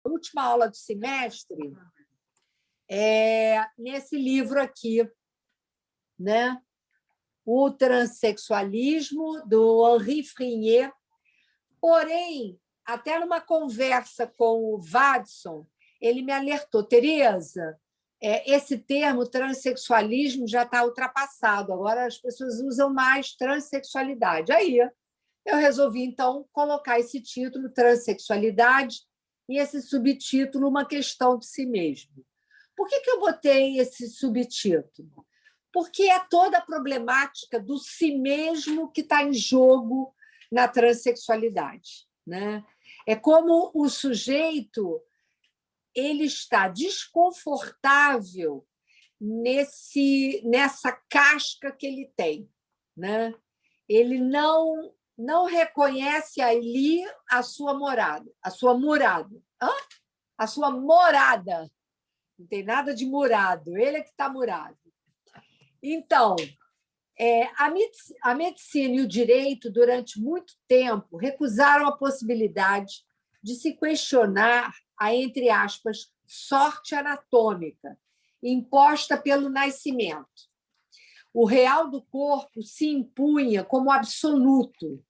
última aula do semestre nesse livro aqui, né? O Transsexualismo, do Henri Frignet. Porém, até numa conversa com o Vadson, ele me alertou: Tereza, esse termo transexualismo já está ultrapassado, agora as pessoas usam mais transexualidade. Aí eu resolvi, então, colocar esse título, Transsexualidade, e esse subtítulo, Uma Questão de Si Mesmo. Por que eu botei esse subtítulo? Porque é toda a problemática do si mesmo que está em jogo na transexualidade, né? É como o sujeito ele está desconfortável nessa casca que ele tem, né? Ele não reconhece ali a sua morada, a sua morada. Não tem nada de murado, ele é que está murado. Então, a medicina e o direito, durante muito tempo, recusaram a possibilidade de se questionar a, entre aspas, sorte anatômica imposta pelo nascimento. O real do corpo se impunha como absoluto,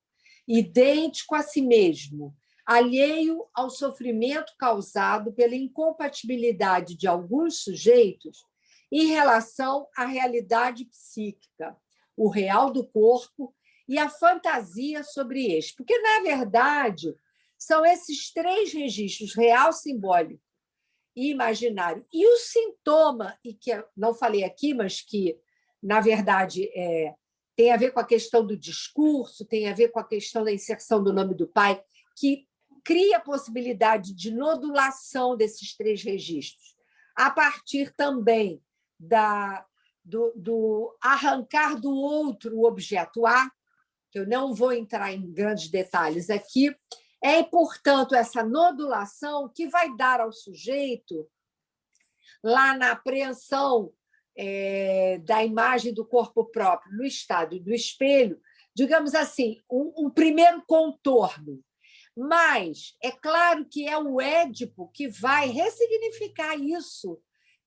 idêntico a si mesmo, alheio ao sofrimento causado pela incompatibilidade de alguns sujeitos em relação à realidade psíquica, o real do corpo e a fantasia sobre este. Porque, na verdade, são esses três registros, real, simbólico e imaginário. E o sintoma, e que eu não falei aqui, mas que, na verdade, tem a ver com a questão do discurso, tem a ver com a questão da inserção do nome do pai, que cria a possibilidade de nodulação desses três registros, a partir também do arrancar do outro o objeto A, que eu não vou entrar em grandes detalhes aqui, portanto, essa nodulação que vai dar ao sujeito, lá na apreensão da imagem do corpo próprio, no estado do espelho, digamos assim, um primeiro contorno. Mas é claro que é o Édipo que vai ressignificar isso,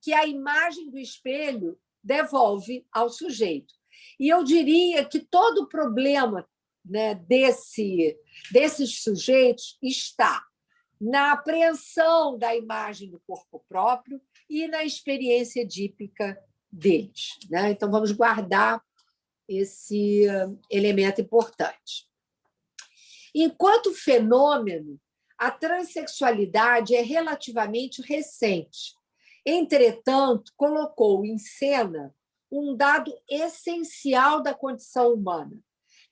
que a imagem do espelho devolve ao sujeito. E eu diria que todo o problema, né, desses sujeitos está na apreensão da imagem do corpo próprio e na experiência edípica deles, né? Então, vamos guardar esse elemento importante. Enquanto fenômeno, a transexualidade é relativamente recente. Entretanto, colocou em cena um dado essencial da condição humana,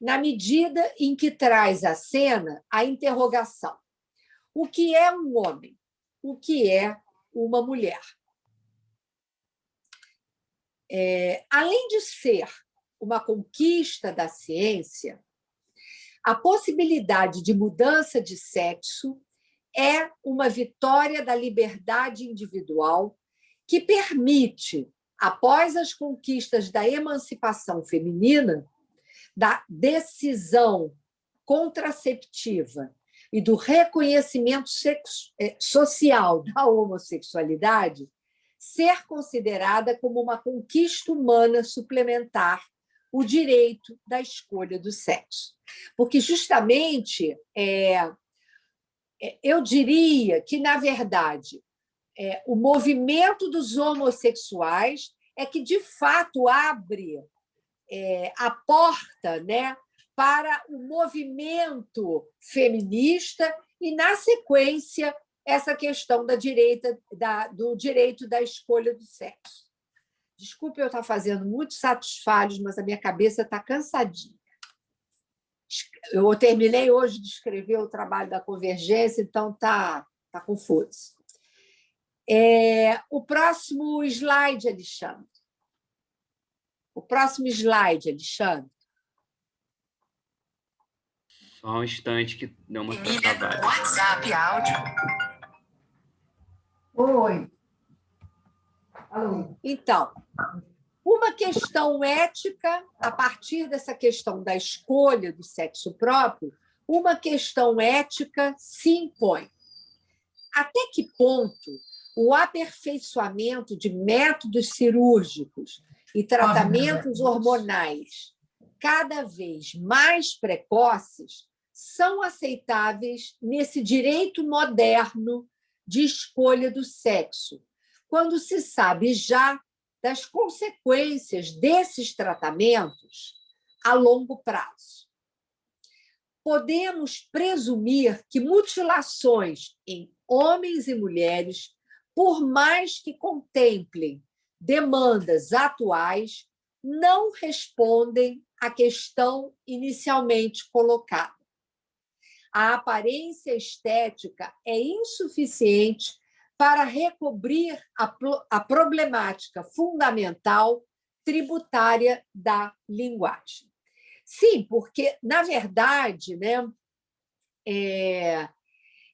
na medida em que traz à cena a interrogação: o que é um homem? O que é uma mulher? Além de ser uma conquista da ciência, a possibilidade de mudança de sexo é uma vitória da liberdade individual que permite, após as conquistas da emancipação feminina, da decisão contraceptiva e do reconhecimento social da homossexualidade, ser considerada como uma conquista humana suplementar o direito da escolha do sexo. Porque, justamente, eu diria que, na verdade, o movimento dos homossexuais é que, de fato, abre a porta, né, para o movimento feminista e, na sequência, essa questão do direito da escolha do sexo. Desculpe eu estar fazendo muitos saltos falhos, mas a minha cabeça está cansadinha. Eu terminei hoje de escrever o trabalho da convergência, então está confuso. O próximo slide, Alexandre. O próximo slide, Alexandre. Só um instante que deu uma travada. WhatsApp áudio. Oi. Alô. Então, uma questão ética, a partir dessa questão da escolha do sexo próprio, uma questão ética se impõe. até que ponto o aperfeiçoamento de métodos cirúrgicos e tratamentos hormonais cada vez mais precoces são aceitáveis nesse direito moderno de escolha do sexo, quando se sabe já das consequências desses tratamentos a longo prazo. Podemos presumir que mutilações em homens e mulheres, por mais que contemplem demandas atuais, não respondem à questão inicialmente colocada. A aparência estética é insuficiente para recobrir a problemática fundamental tributária da linguagem. Sim, porque, na verdade, né,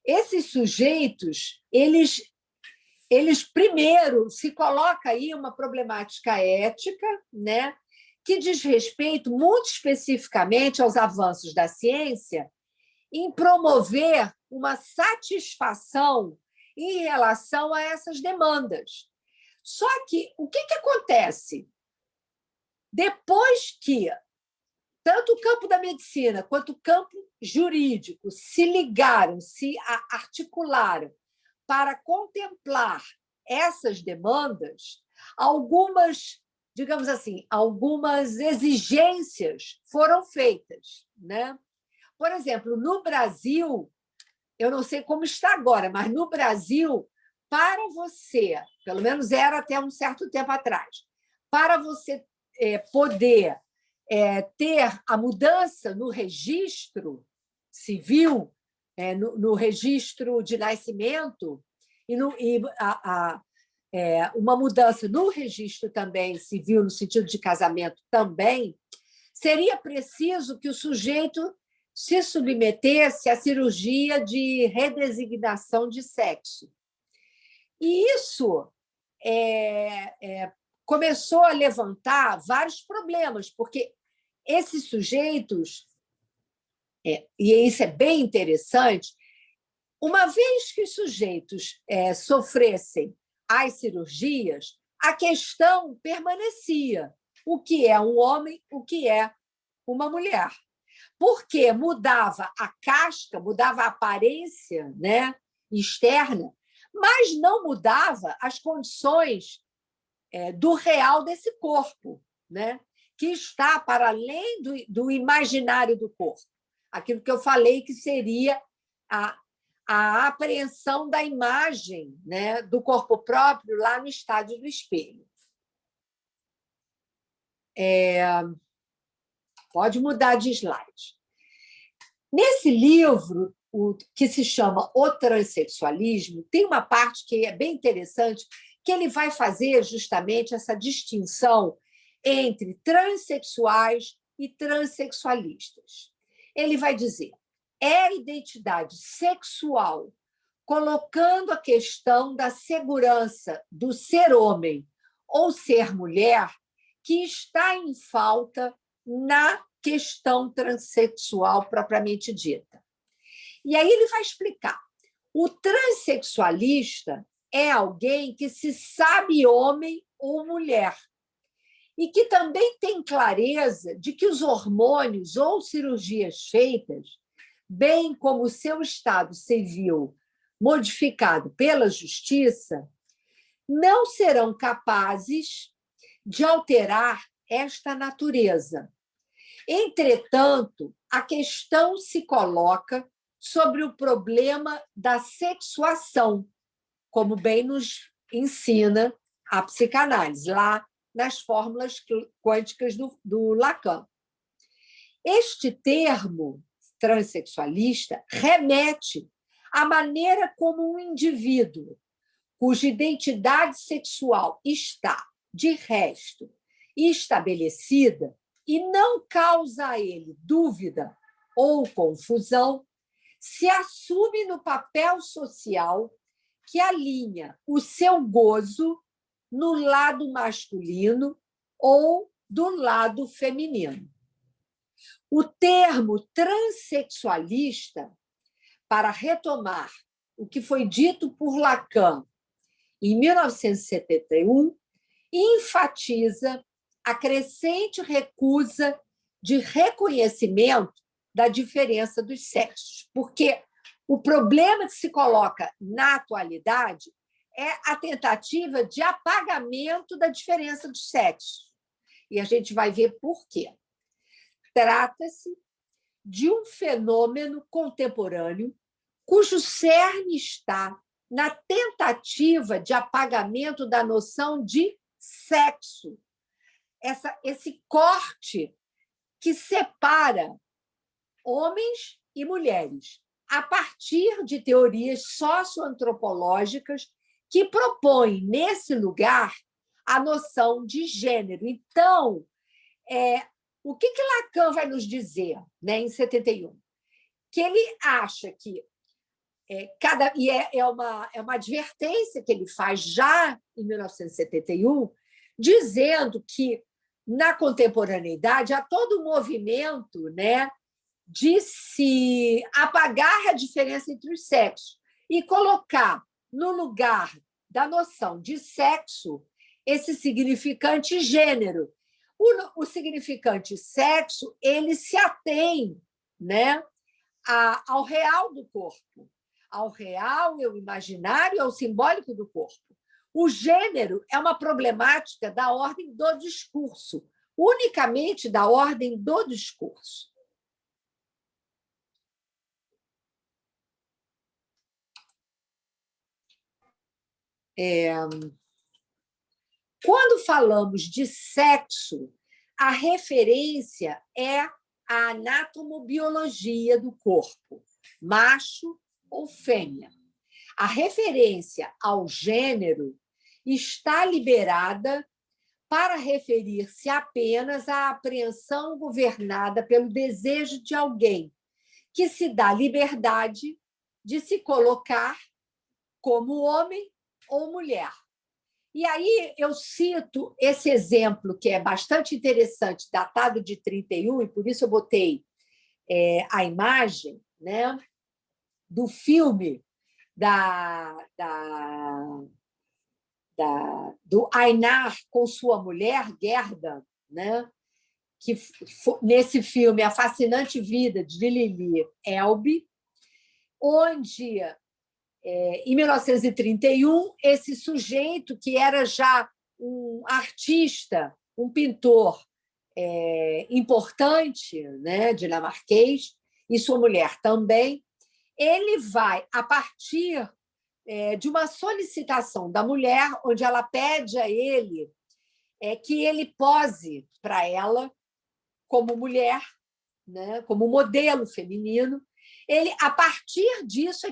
esses sujeitos, eles primeiro se coloca aí uma problemática ética, né, que diz respeito muito especificamente aos avanços da ciência em promover uma satisfação em relação a essas demandas. Só que o que acontece? Depois que tanto o campo da medicina quanto o campo jurídico se ligaram, se articularam para contemplar essas demandas, algumas, digamos assim, algumas exigências foram feitas, né? Por exemplo, no Brasil, eu não sei como está agora, mas no Brasil, para você, pelo menos era até um certo tempo atrás, para você poder ter a mudança no registro civil, no registro de nascimento, uma mudança no registro também civil, no sentido de casamento também, seria preciso que o sujeito se submetesse à cirurgia de redesignação de sexo. E isso começou a levantar vários problemas, porque esses sujeitos, e isso é bem interessante, uma vez que os sujeitos sofressem as cirurgias, a questão permanecia: o que é um homem, o que é uma mulher. Porque mudava a casca, mudava a aparência, né, externa, mas não mudava as condições do real desse corpo, né, que está para além do imaginário do corpo. Aquilo que eu falei que seria a apreensão da imagem, né, do corpo próprio lá no estádio do espelho. Pode mudar de slide. Nesse livro, que se chama O Transsexualismo, tem uma parte que é bem interessante, que ele vai fazer justamente essa distinção entre transexuais e transexualistas. Ele vai dizer: é a identidade sexual, colocando a questão da segurança do ser homem ou ser mulher, que está em falta na questão transexual propriamente dita. E aí ele vai explicar. O transexualista é alguém que se sabe homem ou mulher e que também tem clareza de que os hormônios ou cirurgias feitas, bem como o seu estado civil modificado pela justiça, não serão capazes de alterar esta natureza. Entretanto, a questão se coloca sobre o problema da sexuação, como bem nos ensina a psicanálise, lá nas fórmulas quânticas do Lacan. Este termo transexualista remete à maneira como um indivíduo cuja identidade sexual está, de resto, estabelecida e não causa a ele dúvida ou confusão, se assume no papel social que alinha o seu gozo no lado masculino ou do lado feminino. O termo transexualista, para retomar o que foi dito por Lacan em 1971 enfatiza a crescente recusa de reconhecimento da diferença dos sexos, porque o problema que se coloca na atualidade é a tentativa de apagamento da diferença dos sexos. E a gente vai ver por quê. Trata-se de um fenômeno contemporâneo cujo cerne está na tentativa de apagamento da noção de sexo. Esse corte que separa homens e mulheres, a partir de teorias socioantropológicas que propõem, nesse lugar, a noção de gênero. Então, o que Lacan vai nos dizer, né, em 71? Que ele acha que é uma advertência que ele faz já em 1971, dizendo que, na contemporaneidade, há todo um movimento, né, de se apagar a diferença entre os sexos e colocar no lugar da noção de sexo esse significante gênero. O significante sexo ele se atém, né, ao real do corpo, ao real, ao imaginário, ao simbólico do corpo. O gênero é uma problemática da ordem do discurso, unicamente da ordem do discurso. Quando falamos de sexo, a referência é a anatomobiologia do corpo, macho ou fêmea. A referência ao gênero está liberada para referir-se apenas à apreensão governada pelo desejo de alguém, que se dá liberdade de se colocar como homem ou mulher. E aí eu cito esse exemplo, que é bastante interessante, datado de 31, e por isso eu botei a imagem, né, do filme do Einar com sua mulher, Gerda, né, que nesse filme A Fascinante Vida de Lili Elbe, onde em 1931, esse sujeito, que era já um artista, um pintor importante, né, dinamarquês, e sua mulher também, ele vai, a partir de uma solicitação da mulher, onde ela pede a ele que ele pose para ela como mulher, né, como modelo feminino, ele, a partir disso,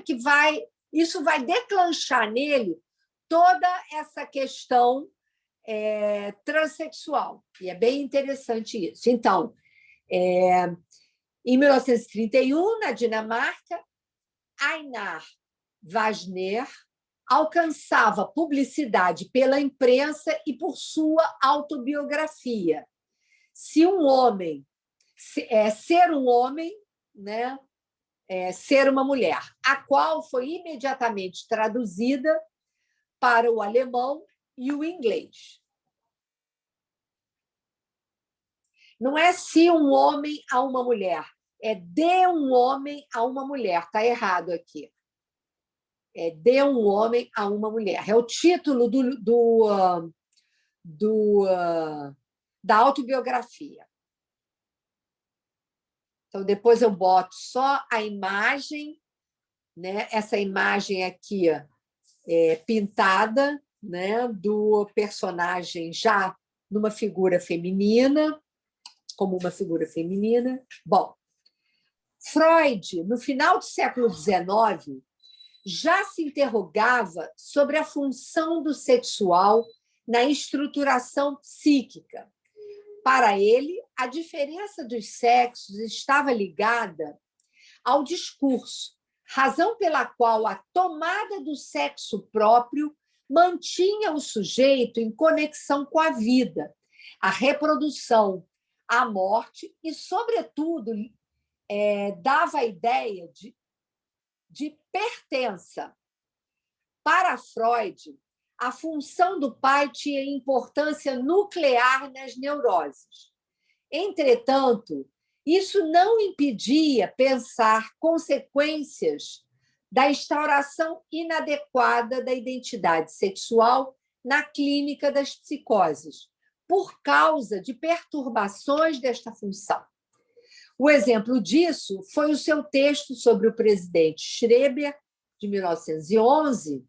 isso vai declanchar nele toda essa questão transexual. E é bem interessante isso. Então, em 1931, na Dinamarca, Einar Wagner alcançava publicidade pela imprensa e por sua autobiografia. Ser um homem, né, ser uma mulher, a qual foi imediatamente traduzida para o alemão e o inglês. Não é se um homem a uma mulher, é de um homem a uma mulher. Está errado aqui. É de um homem a uma mulher. É o título da autobiografia. Então, depois eu boto só a imagem, né? Essa imagem aqui pintada, né? Do personagem já numa figura feminina, como uma figura feminina. Bom, Freud, no final do século XIX, já se interrogava sobre a função do sexual na estruturação psíquica. Para ele, a diferença dos sexos estava ligada ao discurso, razão pela qual a tomada do sexo próprio mantinha o sujeito em conexão com a vida, a reprodução, a morte e, sobretudo, dava a ideia de pertença. Para Freud, a função do pai tinha importância nuclear nas neuroses. Entretanto, isso não impedia pensar consequências da instauração inadequada da identidade sexual na clínica das psicoses, por causa de perturbações desta função. O exemplo disso foi o seu texto sobre o presidente Schreber, de 1911,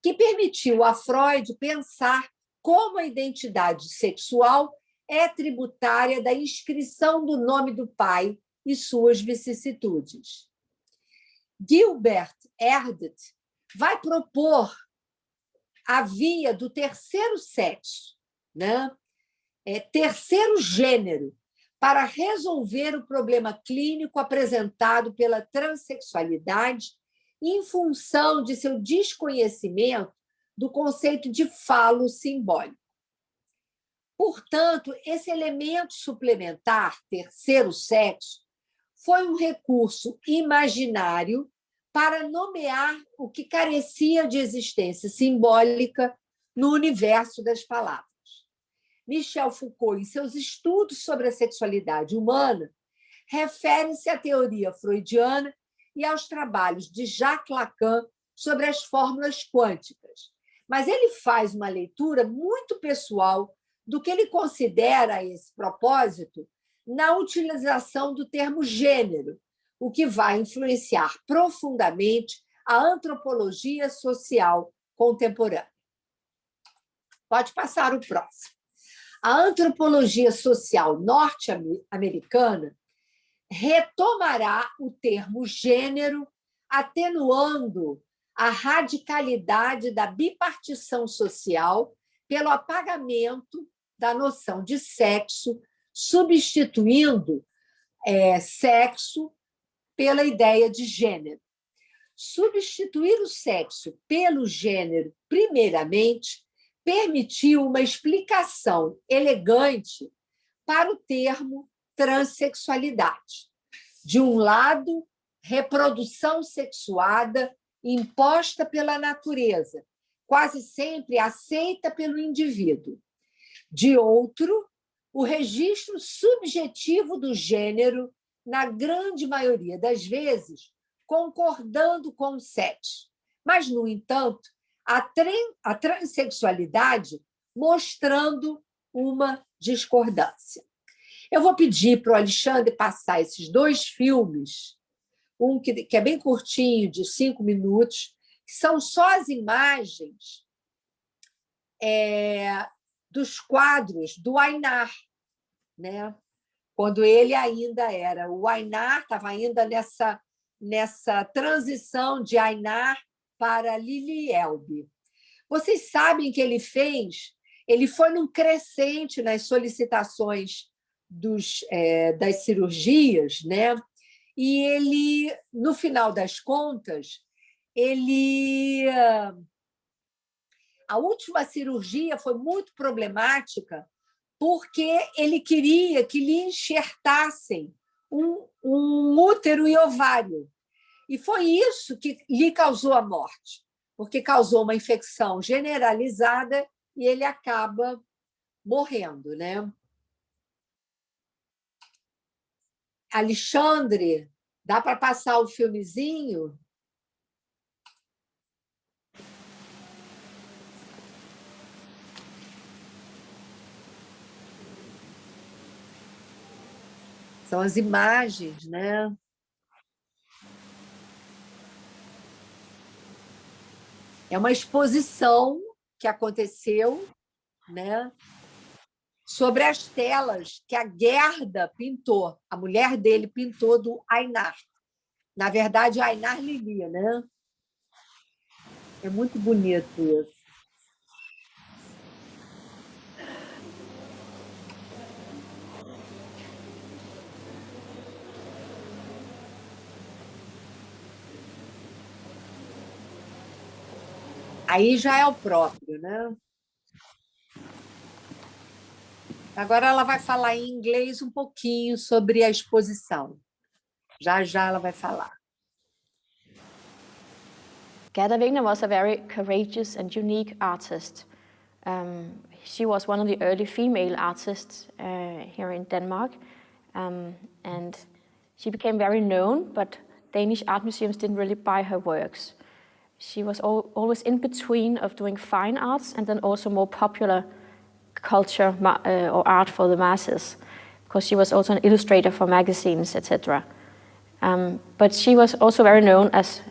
que permitiu a Freud pensar como a identidade sexual é tributária da inscrição do nome do pai e suas vicissitudes. Gilbert Erdet vai propor a via do terceiro sexo, né? Terceiro gênero, para resolver o problema clínico apresentado pela transexualidade em função de seu desconhecimento do conceito de falo simbólico. Portanto, esse elemento suplementar, terceiro sexo, foi um recurso imaginário para nomear o que carecia de existência simbólica no universo das palavras. Michel Foucault, em seus estudos sobre a sexualidade humana, refere-se à teoria freudiana e aos trabalhos de Jacques Lacan sobre as fórmulas quânticas. Mas ele faz uma leitura muito pessoal do que ele considera a esse propósito na utilização do termo gênero, o que vai influenciar profundamente a antropologia social contemporânea. Pode passar o próximo. A antropologia social norte-americana retomará o termo gênero, atenuando a radicalidade da bipartição social pelo apagamento da noção de sexo, substituindo sexo pela ideia de gênero. Substituir o sexo pelo gênero, primeiramente, permitiu uma explicação elegante para o termo transexualidade. De um lado, reprodução sexuada imposta pela natureza, quase sempre aceita pelo indivíduo. De outro, o registro subjetivo do gênero, na grande maioria das vezes, concordando com o sexo. Mas, no entanto, a transexualidade mostrando uma discordância. Eu vou pedir para o Alexandre passar esses dois filmes, um que é bem curtinho, de 5 minutos, que são só as imagens dos quadros do Aynar, né? Quando ele ainda era o Aynar, estava ainda nessa transição de Aynar para Lili Elbe. Vocês sabem que ele fez? Ele foi num crescente nas solicitações das cirurgias, né? E ele, no final das contas, a última cirurgia foi muito problemática porque ele queria que lhe enxertassem um útero e ovário. E foi isso que lhe causou a morte, porque causou uma infecção generalizada e ele acaba morrendo, né? Alexandre, dá para passar o filmezinho? São as imagens, né? É uma exposição que aconteceu, né, sobre as telas que a Gerda pintou, a mulher dele pintou do Aynar. Na verdade, Aynar Lili, né? É muito bonito isso. Aí já é o próprio, né? Agora ela vai falar em inglês um pouquinho sobre a exposição. Já já ela vai falar. Gerda Wegner was a very courageous and unique artist. She was one of the early female artists here in Denmark, and she became very known, but Danish art museums didn't really buy her works. She was always in between of doing fine arts and then also more popular culture or art for the masses, because she was also an illustrator for magazines, etc. But she was also very known as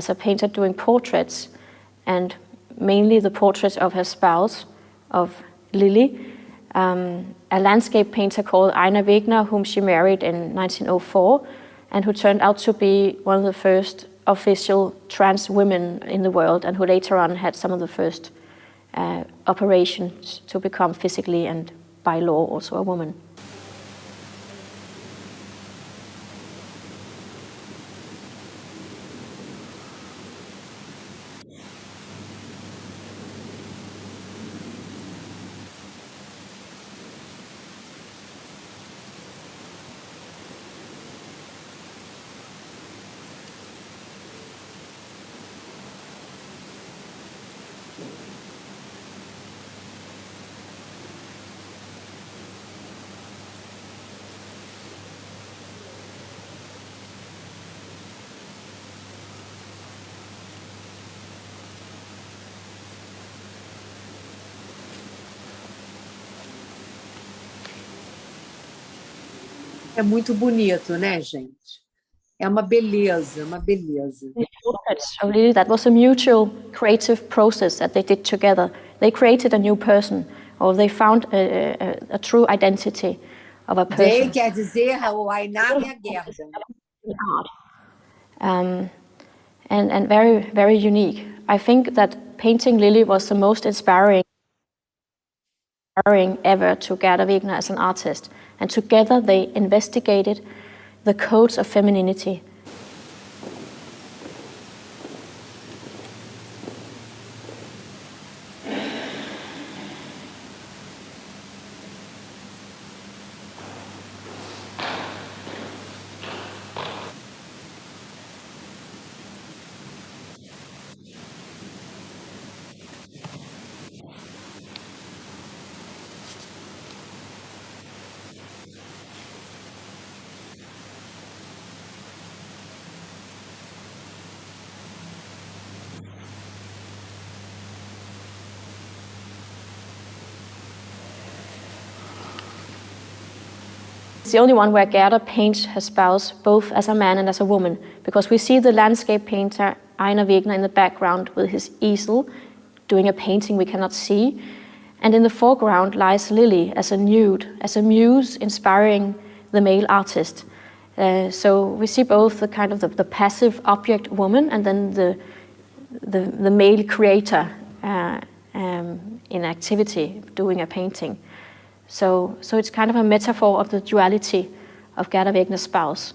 a painter doing portraits, and mainly the portraits of her spouse, of Lili, a landscape painter called Einar Wegner, whom she married in 1904, and who turned out to be one of the first official trans women in the world, and who later on had some of the first operations to become physically and by law also a woman. É muito bonito, né, gente? É uma beleza, uma beleza. That was a mutual creative process that they did together. They created a new person, or they found a true identity of a person. They quer dizer o Einar e a Gerda. And very, very unique. I think that painting Lili was the most inspiring ever to Gerda Wegner as an artist. And together they investigated the codes of femininity. It's the only one where Gerda paints her spouse both as a man and as a woman, because we see the landscape painter Einar Wegner in the background with his easel doing a painting we cannot see, and in the foreground lies Lili as a nude, as a muse inspiring the male artist. So we see both the kind of the passive object woman and then the male creator in activity doing a painting. So it's kind of a metaphor of the duality of Gerda Wegner's spouse.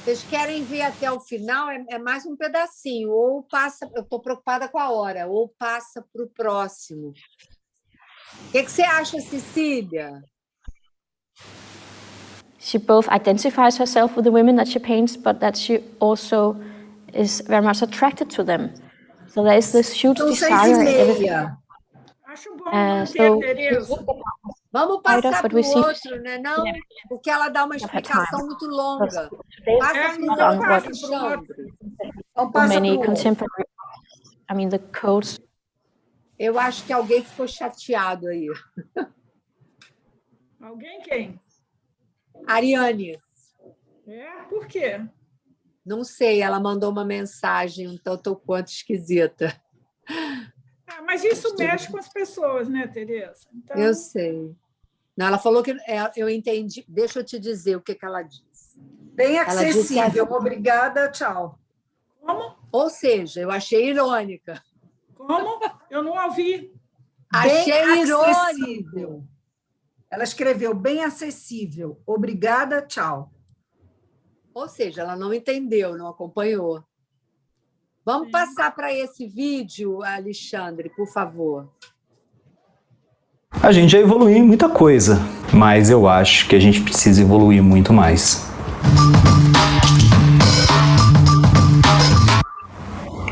Vocês querem ver até o final? É mais um pedacinho. Ou passa... Eu estou preocupada com a hora. Ou passa para o próximo. O que você acha, Cecília? She both identifies herself with the women that she paints, but that she also is very much attracted to them. So there is this huge desire in everything. Acho bom manter, Tereza. Vamos passar para o outro, né? Não, porque ela dá uma explicação muito longa. Passa para o Alexandre. Vamos passar para o contemporary. I mean, the codes. Eu acho que alguém ficou chateado aí. Alguém quem? Ariane. Por quê? Não sei, ela mandou uma mensagem, então estou quanto esquisita. Mas isso mexe com as pessoas, né, Tereza? Então... Eu sei. Não, ela falou que... Eu entendi. Deixa eu te dizer o que ela disse. Bem acessível. Obrigada, tchau. Como? Ou seja, eu achei irônica. Como? Eu não ouvi. Achei Bem irônico. acessível. Ela escreveu bem acessível. Obrigada, tchau. Ou seja, ela não entendeu, não acompanhou. Vamos passar para esse vídeo, Alexandre, por favor. A gente já evoluiu em muita coisa, mas eu acho que a gente precisa evoluir muito mais.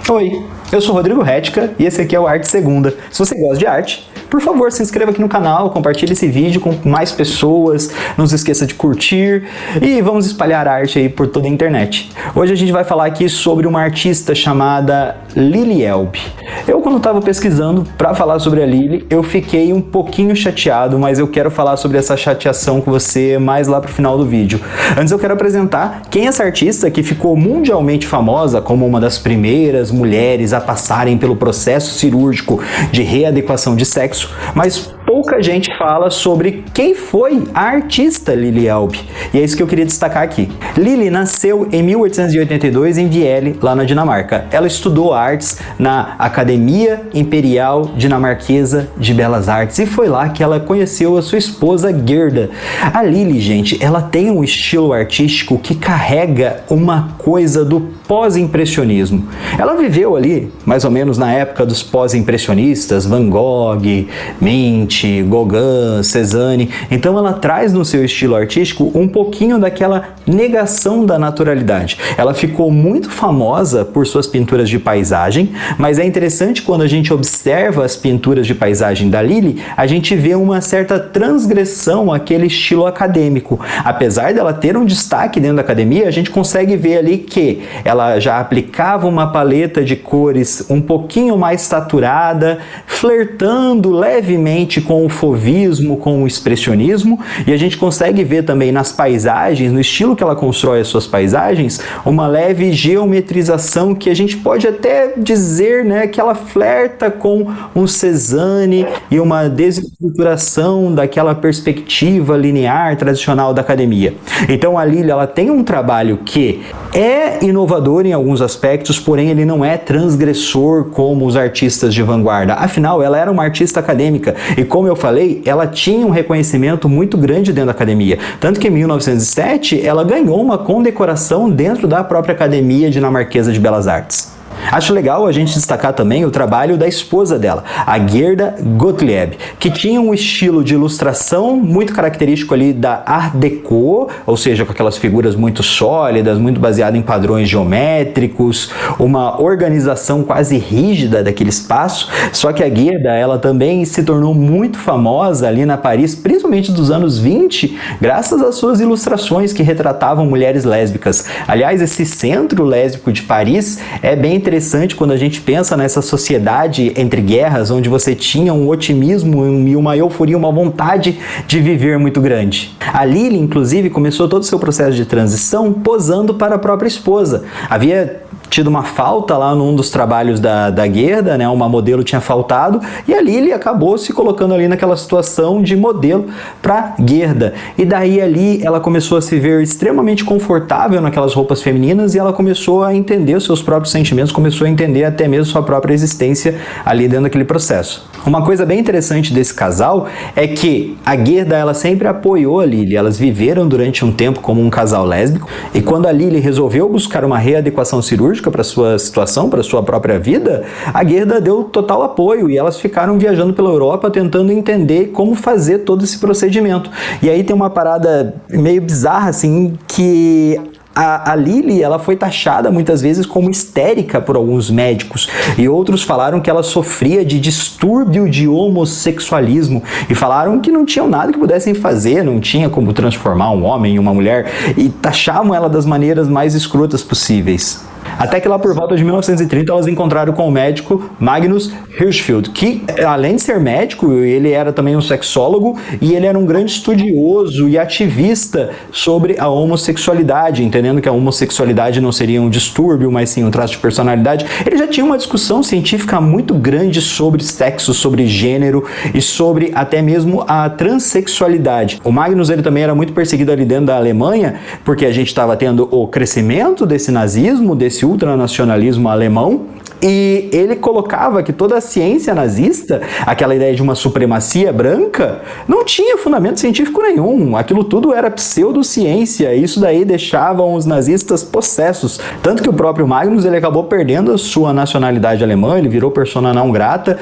Oi, eu sou Rodrigo Retica e esse aqui é o Arte Segunda. Se você gosta de arte, por favor, se inscreva aqui no canal, compartilhe esse vídeo com mais pessoas, não se esqueça de curtir e vamos espalhar arte aí por toda a internet. Hoje a gente vai falar aqui sobre uma artista chamada Lili Elbe. Eu, quando estava pesquisando para falar sobre a Lili, eu fiquei um pouquinho chateado, mas eu quero falar sobre essa chateação com você mais lá pro final do vídeo. Antes eu quero apresentar quem é essa artista que ficou mundialmente famosa como uma das primeiras mulheres a passarem pelo processo cirúrgico de readequação de sexo, mas pouca gente fala sobre quem foi a artista Lili Elbe. E é isso que eu queria destacar aqui. Lili nasceu em 1882 em Vielle, lá na Dinamarca. Ela estudou artes na Academia Imperial Dinamarquesa de Belas Artes e foi lá que ela conheceu a sua esposa Gerda. A Lili, gente, ela tem um estilo artístico que carrega uma coisa do pós-impressionismo. Ela viveu ali, mais ou menos na época dos pós-impressionistas, Van Gogh, Mint, Gauguin, Cézanne. Então ela traz no seu estilo artístico um pouquinho daquela negação da naturalidade. Ela ficou muito famosa por suas pinturas de paisagem, mas é interessante quando a gente observa as pinturas de paisagem da Lili, a gente vê uma certa transgressão àquele estilo acadêmico. Apesar dela ter um destaque dentro da academia, a gente consegue ver ali que ela já aplicava uma paleta de cores um pouquinho mais saturada, flertando levemente com o fauvismo, com o expressionismo, e a gente consegue ver também nas paisagens, no estilo que ela constrói as suas paisagens, uma leve geometrização que a gente pode até dizer, né, que ela flerta com um Cézanne e uma desestruturação daquela perspectiva linear tradicional da academia. Então a Lili, ela tem um trabalho que é inovador em alguns aspectos, porém ele não é transgressor como os artistas de vanguarda. Afinal, ela era uma artista acadêmica e, como eu falei, ela tinha um reconhecimento muito grande dentro da academia. Tanto que em 1907 ela ganhou uma condecoração dentro da própria Academia Dinamarquesa de Belas Artes. Acho legal a gente destacar também o trabalho da esposa dela, a Gerda Gottlieb, que tinha um estilo de ilustração muito característico ali da Art Deco, ou seja, com aquelas figuras muito sólidas, muito baseadas em padrões geométricos, uma organização quase rígida daquele espaço. Só que a Gerda, ela também se tornou muito famosa ali na Paris, principalmente dos anos 20, graças às suas ilustrações que retratavam mulheres lésbicas. Aliás, esse centro lésbico de Paris é bem interessante quando a gente pensa nessa sociedade entre guerras, onde você tinha um otimismo e uma euforia, uma vontade de viver muito grande. A Lili, inclusive, começou todo o seu processo de transição posando para a própria esposa. Havia tido uma falta lá num dos trabalhos da Gerda, né? Uma modelo tinha faltado, e a Lili acabou se colocando ali naquela situação de modelo para Gerda. E daí ali ela começou a se ver extremamente confortável naquelas roupas femininas e ela começou a entender os seus próprios sentimentos, começou a entender até mesmo sua própria existência ali dentro daquele processo. Uma coisa bem interessante desse casal é que a Gerda, ela sempre apoiou a Lili. Elas viveram durante um tempo como um casal lésbico, e quando a Lili resolveu buscar uma readequação cirúrgica para sua situação, para sua própria vida, a Gerda deu total apoio e elas ficaram viajando pela Europa tentando entender como fazer todo esse procedimento. E aí tem uma parada meio bizarra, assim, que a Lili, ela foi taxada muitas vezes como histérica por alguns médicos, e outros falaram que ela sofria de distúrbio de homossexualismo e falaram que não tinham nada que pudessem fazer, não tinha como transformar um homem em uma mulher, e taxavam ela das maneiras mais escrotas possíveis. Até que lá por volta de 1930 elas encontraram com o médico Magnus Hirschfeld, que além de ser médico, ele era também um sexólogo e ele era um grande estudioso e ativista sobre a homossexualidade, entendendo que a homossexualidade não seria um distúrbio, mas sim um traço de personalidade. Ele já tinha uma discussão científica muito grande sobre sexo, sobre gênero e sobre até mesmo a transexualidade. O Magnus, ele também era muito perseguido ali dentro da Alemanha, porque a gente estava tendo o crescimento desse nazismo, desse esse ultranacionalismo alemão, e ele colocava que toda a ciência nazista, aquela ideia de uma supremacia branca, não tinha fundamento científico nenhum. Aquilo tudo era pseudociência. Isso daí deixava os nazistas possessos. Tanto que o próprio Magnus ele acabou perdendo a sua nacionalidade alemã, ele virou persona não grata,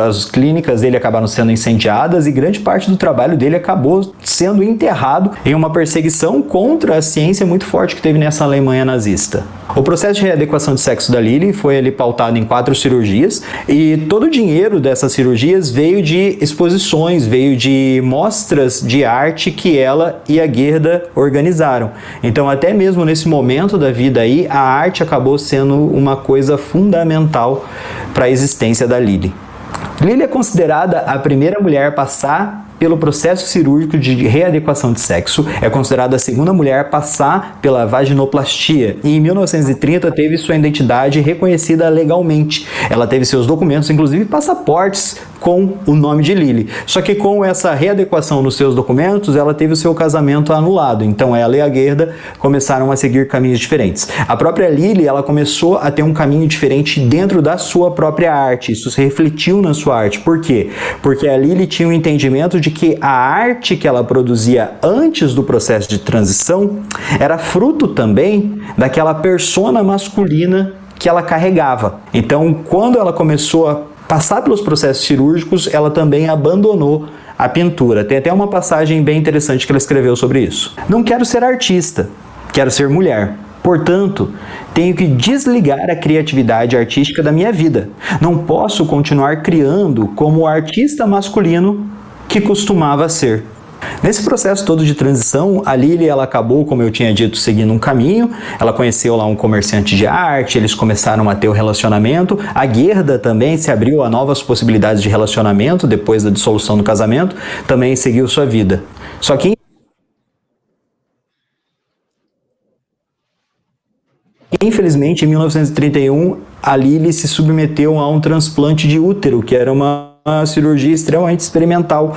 as clínicas dele acabaram sendo incendiadas e grande parte do trabalho dele acabou sendo enterrado em uma perseguição contra a ciência muito forte que teve nessa Alemanha nazista. O processo de readequação de sexo da Lily foi ali pautado em 4 cirurgias e todo o dinheiro dessas cirurgias veio de exposições, veio de mostras de arte que ela e a Gerda organizaram. Então até mesmo nesse momento da vida aí, a arte acabou sendo uma coisa fundamental para a existência da Lily. Lily é considerada a primeira mulher a passar pelo processo cirúrgico de readequação de sexo, é considerada a segunda mulher a passar pela vaginoplastia e em 1930 teve sua identidade reconhecida legalmente. Ela teve seus documentos, inclusive passaportes, com o nome de Lily. Só que com essa readequação nos seus documentos, ela teve o seu casamento anulado. Então ela e a Gerda começaram a seguir caminhos diferentes. A própria Lily, ela começou a ter um caminho diferente dentro da sua própria arte. Isso se refletiu na sua arte. Por quê? Porque a Lily tinha um entendimento de que a arte que ela produzia antes do processo de transição era fruto também daquela persona masculina que ela carregava. Então, quando ela começou a passar pelos processos cirúrgicos, ela também abandonou a pintura. Tem até uma passagem bem interessante que ela escreveu sobre isso. Não quero ser artista, quero ser mulher. Portanto, tenho que desligar a criatividade artística da minha vida. Não posso continuar criando como o artista masculino que costumava ser. Nesse processo todo de transição, a Lily ela acabou, como eu tinha dito, seguindo um caminho. Ela conheceu lá um comerciante de arte, eles começaram a ter o relacionamento. A Gerda também se abriu a novas possibilidades de relacionamento depois da dissolução do casamento, também seguiu sua vida. Só que infelizmente, em 1931, a Lily se submeteu a um transplante de útero, que era uma cirurgia extremamente experimental.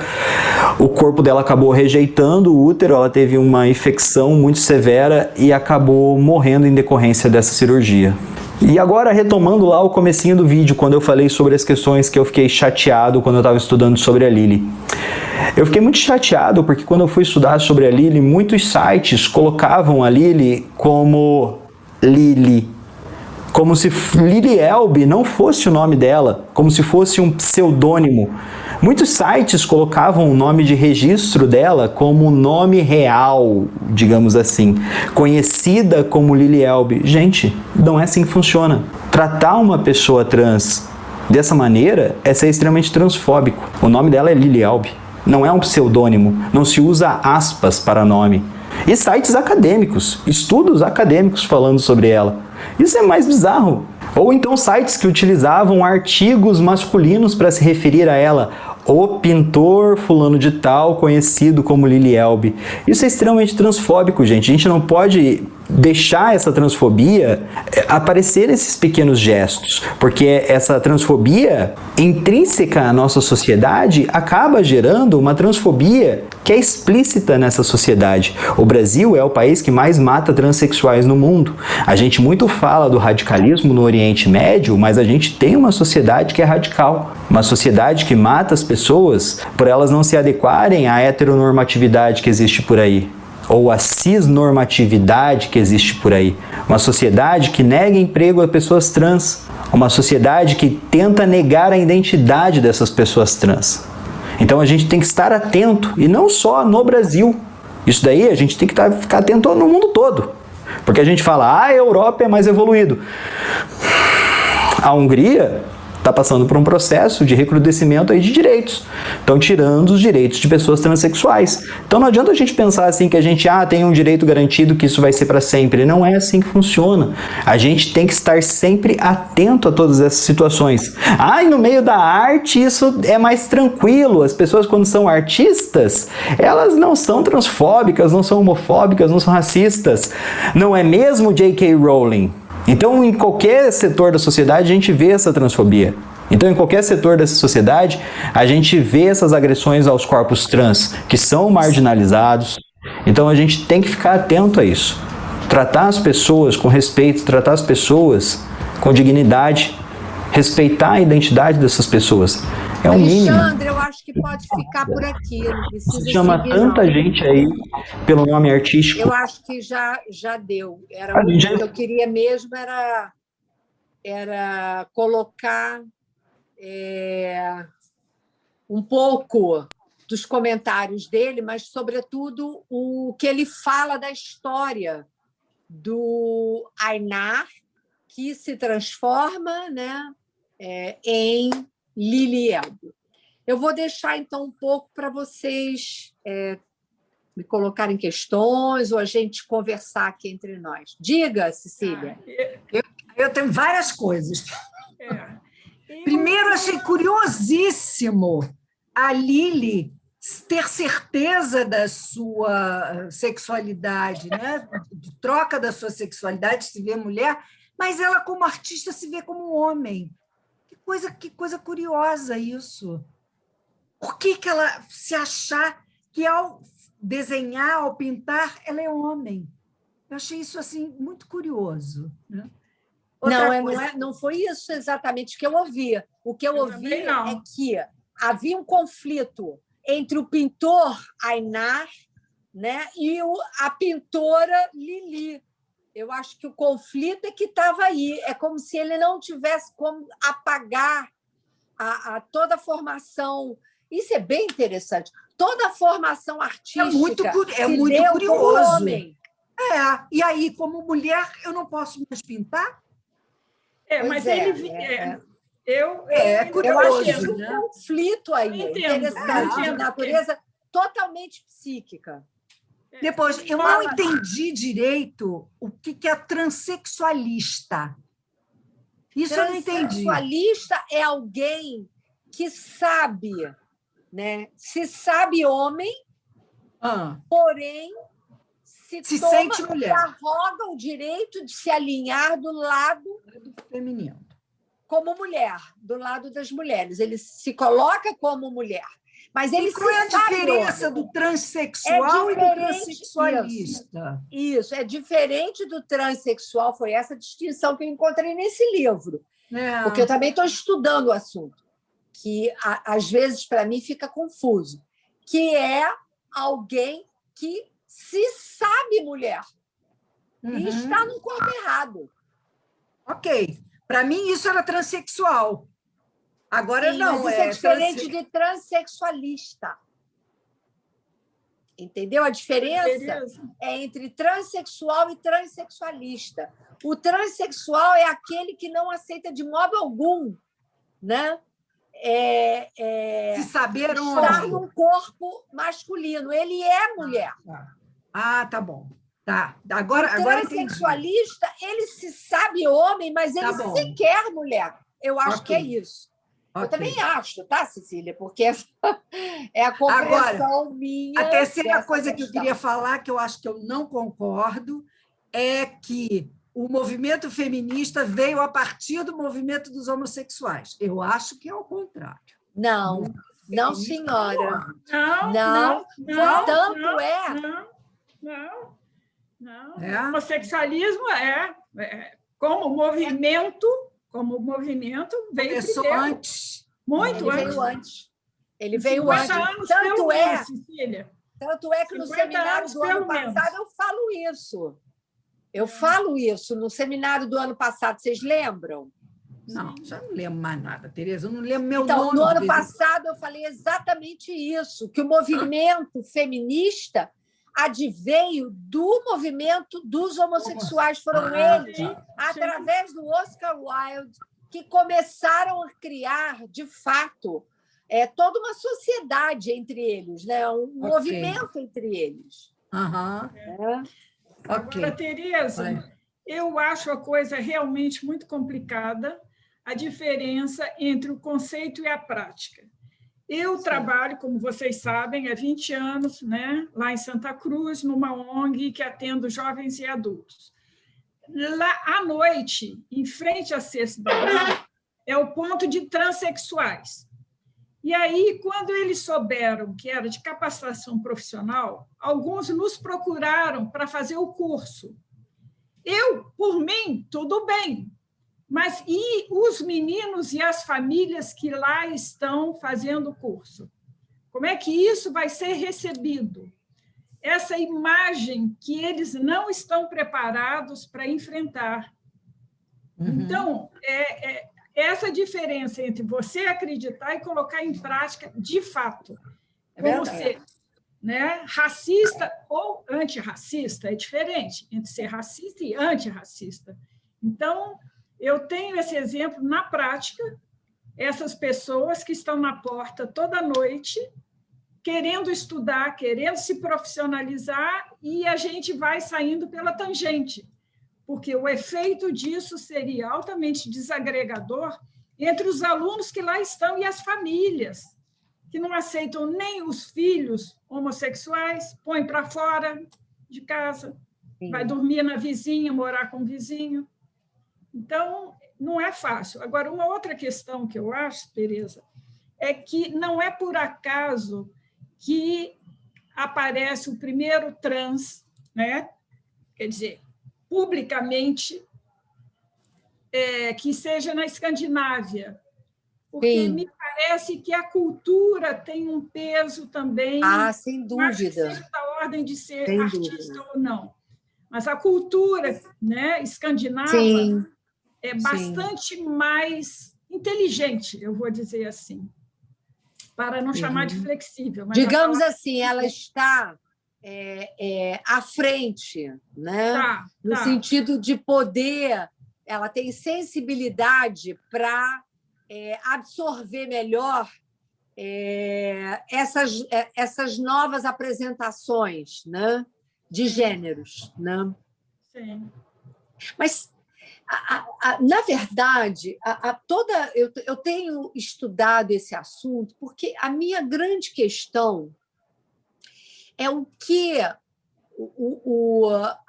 O corpo dela acabou rejeitando o útero, ela teve uma infecção muito severa e acabou morrendo em decorrência dessa cirurgia. E agora, retomando lá o comecinho do vídeo, quando eu falei sobre as questões que eu fiquei chateado quando eu estava estudando sobre a Lily. Eu fiquei muito chateado porque quando eu fui estudar sobre a Lily, muitos sites colocavam a Lily como Lily, como se Lily Elbe não fosse o nome dela, como se fosse um pseudônimo. Muitos sites colocavam o nome de registro dela como nome real, digamos assim, conhecida como Lily Elbe. Gente, não é assim que funciona. Tratar uma pessoa trans dessa maneira é ser extremamente transfóbico. O nome dela é Lily Elbe, não é um pseudônimo, não se usa aspas para nome. E sites acadêmicos, estudos acadêmicos falando sobre ela. Isso é mais bizarro. Ou então sites que utilizavam artigos masculinos para se referir a ela. O pintor fulano de tal, conhecido como Lily Elbe. Isso é extremamente transfóbico, gente. A gente não pode deixar essa transfobia aparecer nesses pequenos gestos, porque essa transfobia intrínseca à nossa sociedade acaba gerando uma transfobia que é explícita nessa sociedade. O Brasil é o país que mais mata transexuais no mundo. A gente muito fala do radicalismo no Oriente Médio, mas a gente tem uma sociedade que é radical. Uma sociedade que mata as pessoas por elas não se adequarem à heteronormatividade que existe por aí, ou a cisnormatividade que existe por aí. Uma sociedade que nega emprego a pessoas trans. Uma sociedade que tenta negar a identidade dessas pessoas trans. Então a gente tem que estar atento, e não só no Brasil. Isso daí a gente tem que ficar atento no mundo todo. Porque a gente fala, a Europa é mais evoluído. A Hungria está passando por um processo de recrudescimento aí de direitos. Estão tirando os direitos de pessoas transexuais. Então não adianta a gente pensar assim que a gente tem um direito garantido, que isso vai ser para sempre. Não é assim que funciona. A gente tem que estar sempre atento a todas essas situações. E no meio da arte isso é mais tranquilo. As pessoas, quando são artistas, elas não são transfóbicas, não são homofóbicas, não são racistas. Não é mesmo J.K. Rowling? Então, em qualquer setor da sociedade, a gente vê essa transfobia. Então, em qualquer setor dessa sociedade, a gente vê essas agressões aos corpos trans, que são marginalizados. Então, a gente tem que ficar atento a isso. tratar as pessoas com respeito, tratar as pessoas com dignidade, respeitar a identidade dessas pessoas. É o mínimo. Alexandre, eu acho que pode ficar por aqui. Não precisa Você chama seguir, tanta não. gente aí pelo nome artístico. Eu acho que já deu. Era o que eu queria mesmo era colocar um pouco dos comentários dele, mas, sobretudo, o que ele fala da história do Einar, que se transforma, né, em Lili Elbe. Eu vou deixar, então, um pouco para vocês me colocarem questões ou a gente conversar aqui entre nós. Diga, Cecília. Eu tenho várias coisas. Primeiro, achei curiosíssimo a Lili ter certeza da sua sexualidade, né? De troca da sua sexualidade, se vê mulher, mas ela, como artista, se vê como homem. Que coisa curiosa isso. Por que ela se achar que, ao desenhar, ao pintar, ela é homem? Eu achei isso assim muito curioso, né? Não foi isso exatamente que eu ouvi. O que eu ouvi é que havia um conflito entre o pintor Einar, né, e a pintora Lili. Eu acho que o conflito é que estava aí. É como se ele não tivesse como apagar toda a formação. Isso é bem interessante. Toda a formação artística é muito deu curioso. como homem. E aí, como mulher, eu não posso mais pintar? Mas ele... Eu curioso, acho que é um conflito aí, interessante, de natureza totalmente psíquica. Depois, eu não entendi direito o que é transexualista. Isso eu não entendi. Transexualista é alguém que sabe, né? Se sabe homem, porém se sente mulher. Arroga o direito de se alinhar do lado feminino. Como mulher, do lado das mulheres. Ele se coloca como mulher. Mas ele qual é a diferença do transexual e do transexualista? Isso, é diferente do transexual. Foi essa distinção que eu encontrei nesse livro. Porque eu também estou estudando o assunto, que às vezes, para mim, fica confuso, que é alguém que se sabe mulher e está no corpo errado. Ok. Para mim, isso era transexual. Agora, sim, não. Mas isso é diferente de transexualista. Entendeu? A diferença é entre transexual e transexualista. O transexual é aquele que não aceita de modo algum, né? Se saber estar num corpo masculino. Ele é mulher. Tá bom. Tá. Agora o transexualista, ele se sabe homem, mas ele se quer mulher. Eu acho que é isso. Eu também acho, tá, Cecília? Porque é a compreensão minha. A terceira coisa que eu queria falar, que eu acho que eu não concordo, é que o movimento feminista veio a partir do movimento dos homossexuais. Eu acho que é o contrário. Não, senhora. Não. Tanto é. Não. O homossexualismo como movimento veio começou primeiro. Antes. Muito antes. Ele veio antes. Tanto é que no seminário do ano passado eu falo isso. Eu falo isso no seminário do ano passado. Vocês lembram? Não, já não lembro mais nada, Tereza. Eu não lembro meu nome. Então, no ano passado, eu falei exatamente isso, que o movimento feminista adveio do movimento dos homossexuais. Foram eles, através do Oscar Wilde, que começaram a criar, de fato, toda uma sociedade entre eles, né? Um movimento entre eles. Agora, Tereza, eu acho a coisa realmente muito complicada, a diferença entre o conceito e a prática. Eu trabalho, como vocês sabem, há 20 anos, né, lá em Santa Cruz, numa ONG que atende jovens e adultos. Lá à noite, em frente à Cesta da Manhã, é o ponto de transexuais. E aí, quando eles souberam que era de capacitação profissional, alguns nos procuraram para fazer o curso. por mim, tudo bem. Mas e os meninos e as famílias que lá estão fazendo o curso? Como é que isso vai ser recebido? Essa imagem que eles não estão preparados para enfrentar. Então, essa diferença entre você acreditar e colocar em prática de fato. Como ser, né, racista ou antirracista é diferente entre ser racista e antirracista. Então, eu tenho esse exemplo na prática, essas pessoas que estão na porta toda noite, querendo estudar, querendo se profissionalizar, e a gente vai saindo pela tangente, porque o efeito disso seria altamente desagregador entre os alunos que lá estão e as famílias, que não aceitam nem os filhos homossexuais, põem para fora de casa, vai dormir na vizinha, morar com o vizinho. Então, não é fácil. Agora, uma outra questão que eu acho, Tereza, é que não é por acaso que aparece o primeiro trans, né? Quer dizer, publicamente, que seja na Escandinávia, porque me parece que a cultura tem um peso também. Sem dúvida. Acho que seja da ordem de ser artista ou não. Mas a cultura, né, escandinava é bastante mais inteligente, eu vou dizer assim, para não chamar de flexível. Mas digamos assim, ela está à frente, né? No sentido de poder, ela tem sensibilidade para absorver melhor essas novas apresentações, né? De gêneros. Né? Sim. Mas, na verdade, eu tenho estudado esse assunto porque a minha grande questão é o que a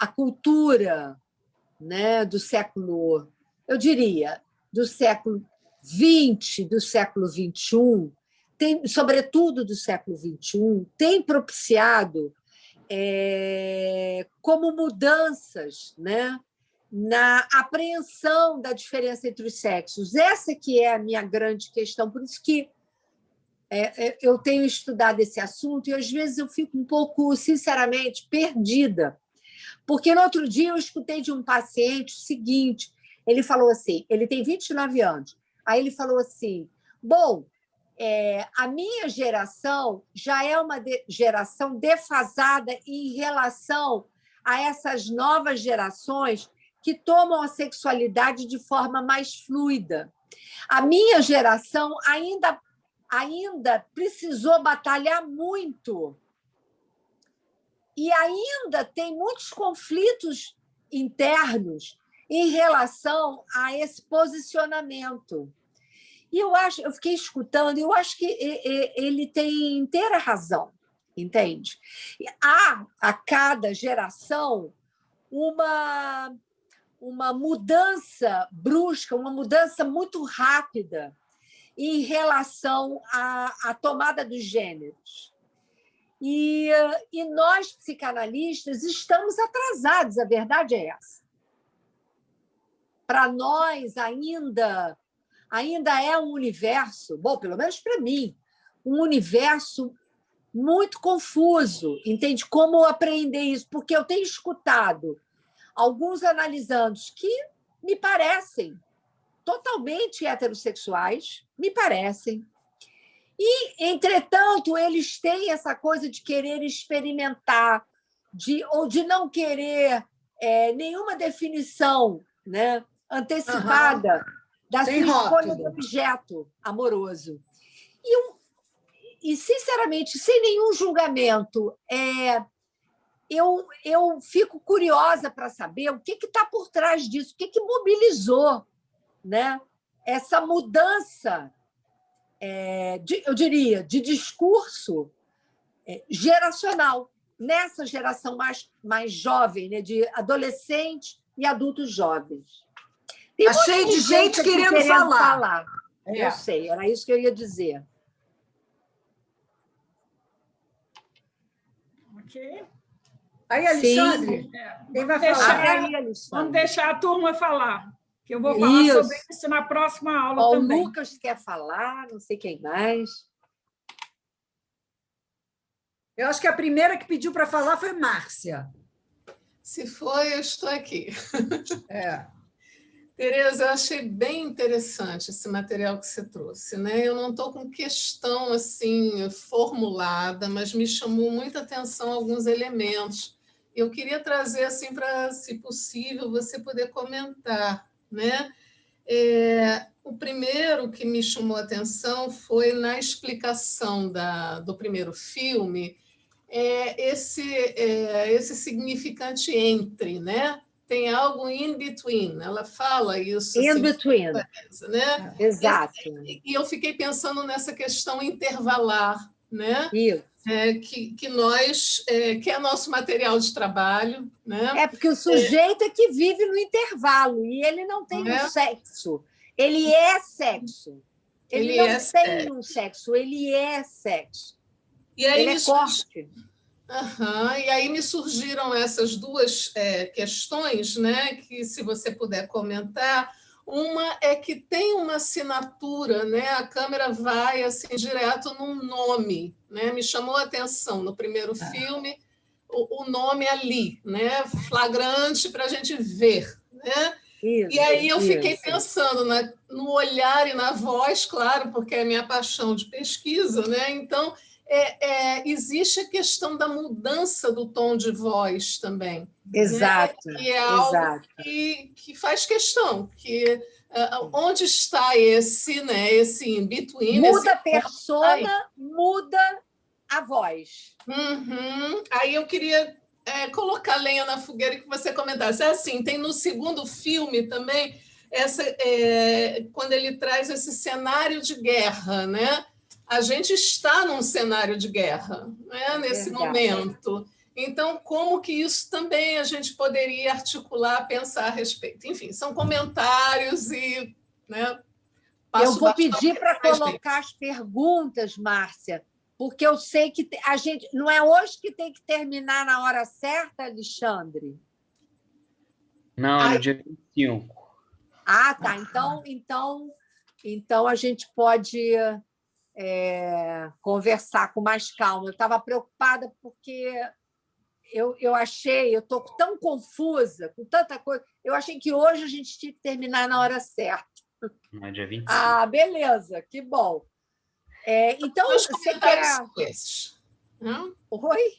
cultura, né, do século, eu diria, do século XX, do século XXI, sobretudo do século XXI, tem propiciado como mudanças, né, na apreensão da diferença entre os sexos. Essa que é a minha grande questão, por isso que eu tenho estudado esse assunto e, às vezes, eu fico um pouco, sinceramente, perdida. Porque, no outro dia, eu escutei de um paciente o seguinte, ele falou assim, ele tem 29 anos, aí ele falou assim, bom, a minha geração já é uma geração defasada em relação a essas novas gerações que tomam a sexualidade de forma mais fluida. A minha geração ainda precisou batalhar muito e ainda tem muitos conflitos internos em relação a esse posicionamento. E eu fiquei escutando, e eu acho que ele tem inteira razão, entende? Há, a cada geração, uma mudança brusca, uma mudança muito rápida em relação à tomada dos gêneros. E nós, psicanalistas, estamos atrasados, a verdade é essa. Para nós, ainda é um universo, bom, pelo menos para mim, um universo muito confuso, entende? Como apreender isso? Porque eu tenho escutado alguns analisandos que me parecem totalmente heterossexuais, me parecem. E, entretanto, eles têm essa coisa de querer experimentar, ou de não querer nenhuma definição, né, antecipada da sua escolha de objeto amoroso. E, sinceramente, sem nenhum julgamento, eu fico curiosa para saber o que está por trás disso, o que mobilizou, né, essa mudança, eu diria, de discurso geracional, nessa geração mais jovem, né, de adolescentes e adultos jovens. Está cheio de gente querendo falar. Eu sei, era isso que eu ia dizer. Ok. Aí, Alexandre, quem vai falar? Aí, Alexandre. Vamos deixar a turma falar, que eu vou falar sobre isso na próxima aula também. O Lucas quer falar, não sei quem mais. Eu acho que a primeira que pediu para falar foi Márcia. Se foi, eu estou aqui. É. Tereza, eu achei bem interessante esse material que você trouxe, né? Eu não estou com questão assim formulada, mas me chamou muita atenção alguns elementos. Eu queria trazer assim para, se possível, você poder comentar, né? O primeiro que me chamou a atenção foi na explicação do primeiro filme, esse significante entre, né? Tem algo in between, ela fala isso. In assim, between. Né? Exato. E eu fiquei pensando nessa questão intervalar, né? Isso. Que é nosso material de trabalho. Né? Porque o sujeito é que vive no intervalo e ele não tem um sexo. Ele é sexo. Ele não tem um sexo, ele é sexo. E aí ele é corte. E aí me surgiram essas duas questões, né? Que, se você puder comentar, uma é que tem uma assinatura, né? A câmera vai assim direto num nome, né? Me chamou a atenção no primeiro filme o nome ali, né? Flagrante para a gente ver, né? Isso, e aí eu fiquei pensando no olhar e na voz, claro, porque é a minha paixão de pesquisa, né? Então existe a questão da mudança do tom de voz também. Exato. Né? E é algo que faz questão, que onde está esse in between? Muda a persona, muda a voz. Aí eu queria colocar lenha na fogueira que você comentasse. Assim, tem no segundo filme também quando ele traz esse cenário de guerra, né? A gente está num cenário de guerra, né? Nesse momento. Então, como que isso também a gente poderia articular, pensar a respeito? Enfim, são comentários e... Né, eu vou pedir para colocar as perguntas, Márcia, porque eu sei que a gente... Não é hoje que tem que terminar na hora certa, Alexandre? Não, é no dia 25. Tá. Então a gente pode... conversar com mais calma. Eu estava preocupada porque eu achei, eu estou tão confusa, com tanta coisa, eu achei que hoje a gente tinha que terminar na hora certa. No dia 25. Beleza, que bom. Então, os comentários são esses. Oi?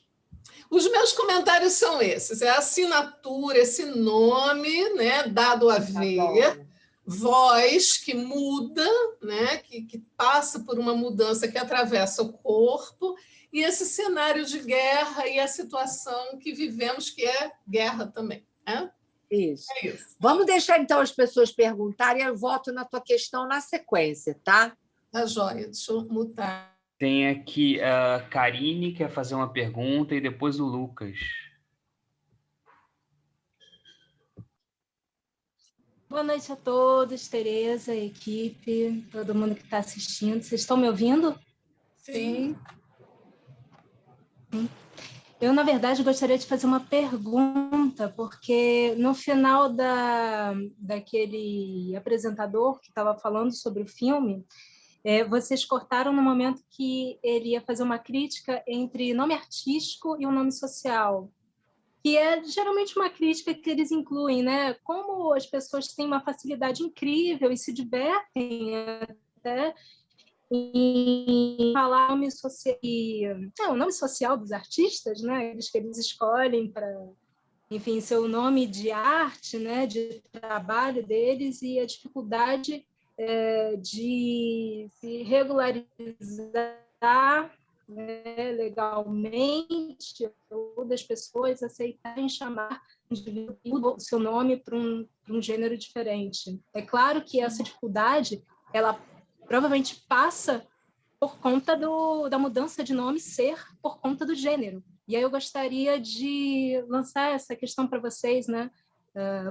Os meus comentários são esses, a assinatura, esse nome, né, dado a ver, voz que muda, né, que passa por uma mudança que atravessa o corpo, e esse cenário de guerra e a situação que vivemos, que é guerra também. Né? Isso. Vamos deixar, então, as pessoas perguntarem, eu volto na tua questão na sequência, tá? Tá joia, deixa eu mutar. Tem aqui a Karine, que quer fazer uma pergunta, e depois o Lucas. Boa noite a todos, Tereza, equipe, todo mundo que está assistindo. Vocês estão me ouvindo? Sim. Eu, na verdade, gostaria de fazer uma pergunta, porque no final daquele apresentador que estava falando sobre o filme, vocês cortaram no momento que ele ia fazer uma crítica entre nome artístico e um nome social, que é geralmente uma crítica que eles incluem, né? Como as pessoas têm uma facilidade incrível e se divertem até em falar o nome social dos artistas, né? Que eles escolhem para, enfim, ser o nome de arte, né? De trabalho deles, e a dificuldade de se regularizar, né, legalmente, ou das pessoas aceitarem chamar o seu nome para um gênero diferente. É claro que essa dificuldade, ela provavelmente passa por conta da mudança de nome ser por conta do gênero. E aí eu gostaria de lançar essa questão para vocês, né?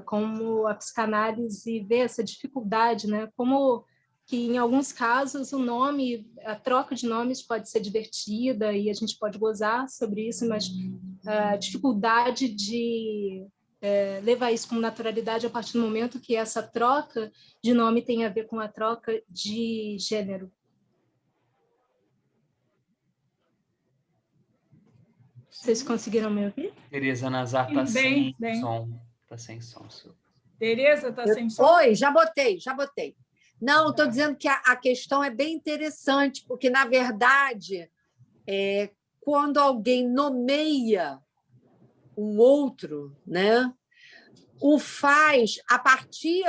Como a psicanálise vê essa dificuldade, né? Como que, em alguns casos, a troca de nomes pode ser divertida e a gente pode gozar sobre isso, mas dificuldade de levar isso com naturalidade a partir do momento que essa troca de nome tem a ver com a troca de gênero. Vocês conseguiram me ouvir? Tereza Nazar está sem som. Está sem som, seu. Tereza, está sem som? Oi, já botei. Não, estou dizendo que a questão é bem interessante, porque, na verdade, quando alguém nomeia um outro, né, o faz a partir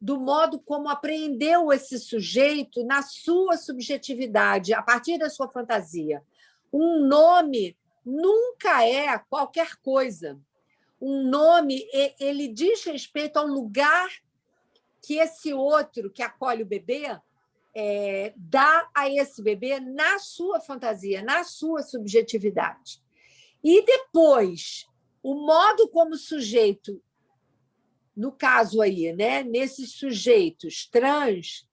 do modo como apreendeu esse sujeito na sua subjetividade, a partir da sua fantasia. Um nome nunca é qualquer coisa. Um nome, ele diz respeito ao lugar que esse outro que acolhe o bebê dá a esse bebê na sua fantasia, na sua subjetividade. E depois, o modo como o sujeito, no caso aí, né, nesses sujeitos trans,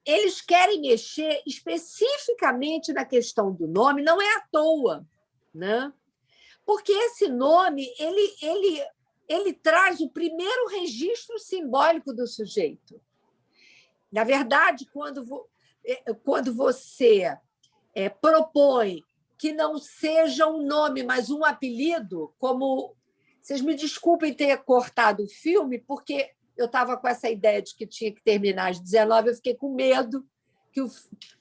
eles querem mexer especificamente na questão do nome, não é à toa, né? Porque esse nome ele traz o primeiro registro simbólico do sujeito. Na verdade, quando você propõe que não seja um nome, mas um apelido, como... Vocês me desculpem ter cortado o filme, porque eu estava com essa ideia de que tinha que terminar às 19h, eu fiquei com medo,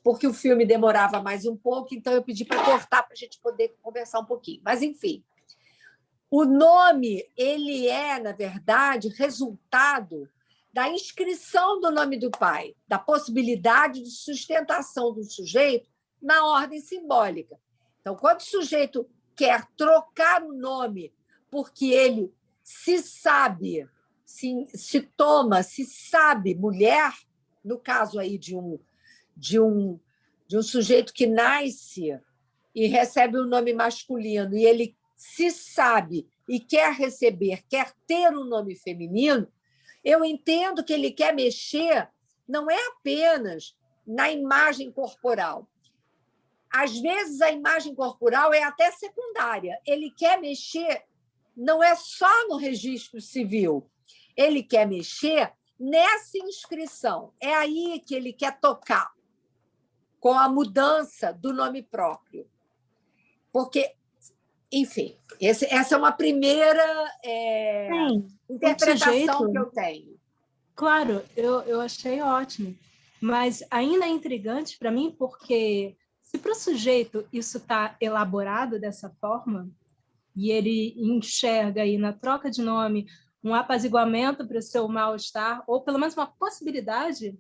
porque o filme demorava mais um pouco, então eu pedi para cortar para a gente poder conversar um pouquinho. Mas, enfim, o nome ele na verdade, resultado da inscrição do nome do pai, da possibilidade de sustentação do sujeito na ordem simbólica. Então, quando o sujeito quer trocar o nome porque ele se sabe, se sabe mulher, no caso aí de um sujeito que nasce e recebe um nome masculino e ele se sabe e quer ter um nome feminino, eu entendo que ele quer mexer não é apenas na imagem corporal. Às vezes, a imagem corporal é até secundária. Ele quer mexer, não é só no registro civil, ele quer mexer nessa inscrição. É aí que ele quer tocar, com a mudança do nome próprio. Porque, enfim, essa é uma primeira interpretação que eu tenho. Claro, eu achei ótimo, mas ainda é intrigante para mim, porque se para o sujeito isso está elaborado dessa forma, e ele enxerga aí na troca de nome um apaziguamento para o seu mal-estar, ou pelo menos uma possibilidade,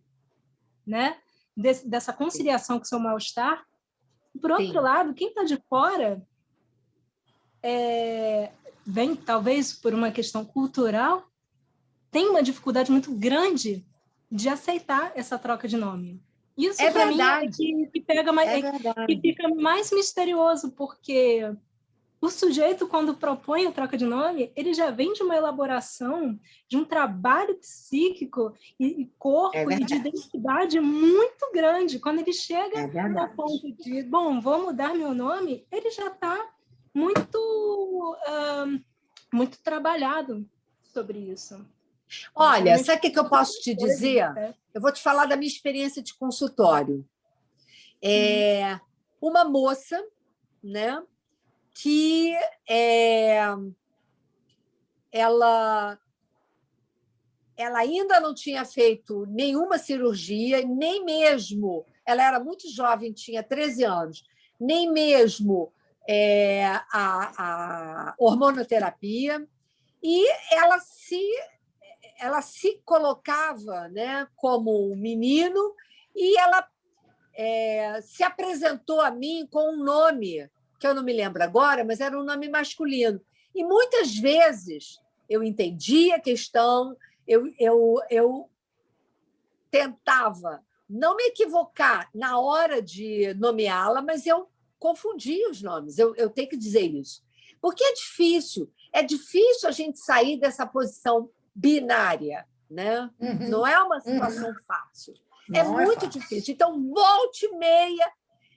né, dessa conciliação com o seu mal-estar, por outro lado, quem está de fora vem, talvez por uma questão cultural, tem uma dificuldade muito grande de aceitar essa troca de nome. Isso, para mim, que fica mais misterioso, porque o sujeito, quando propõe a troca de nome, ele já vem de uma elaboração, de um trabalho psíquico e corpo e de identidade muito grande. Quando ele chega ao ponto de, bom, vou mudar meu nome, ele já está muito trabalhado sobre isso. Olha, sabe o que eu posso te dizer? Eu vou te falar da minha experiência de consultório. Uma moça, né, que ela ainda não tinha feito nenhuma cirurgia, nem mesmo... Ela era muito jovem, tinha 13 anos, nem mesmo a hormonoterapia, e ela se colocava, né, como um menino, e ela se apresentou a mim com um nome, que eu não me lembro agora, mas era um nome masculino. E muitas vezes eu entendia a questão, eu tentava não me equivocar na hora de nomeá-la, mas eu confundia os nomes, eu tenho que dizer isso. Porque é difícil a gente sair dessa posição binária, né? Não é uma situação fácil. É muito difícil. Então, volta e meia,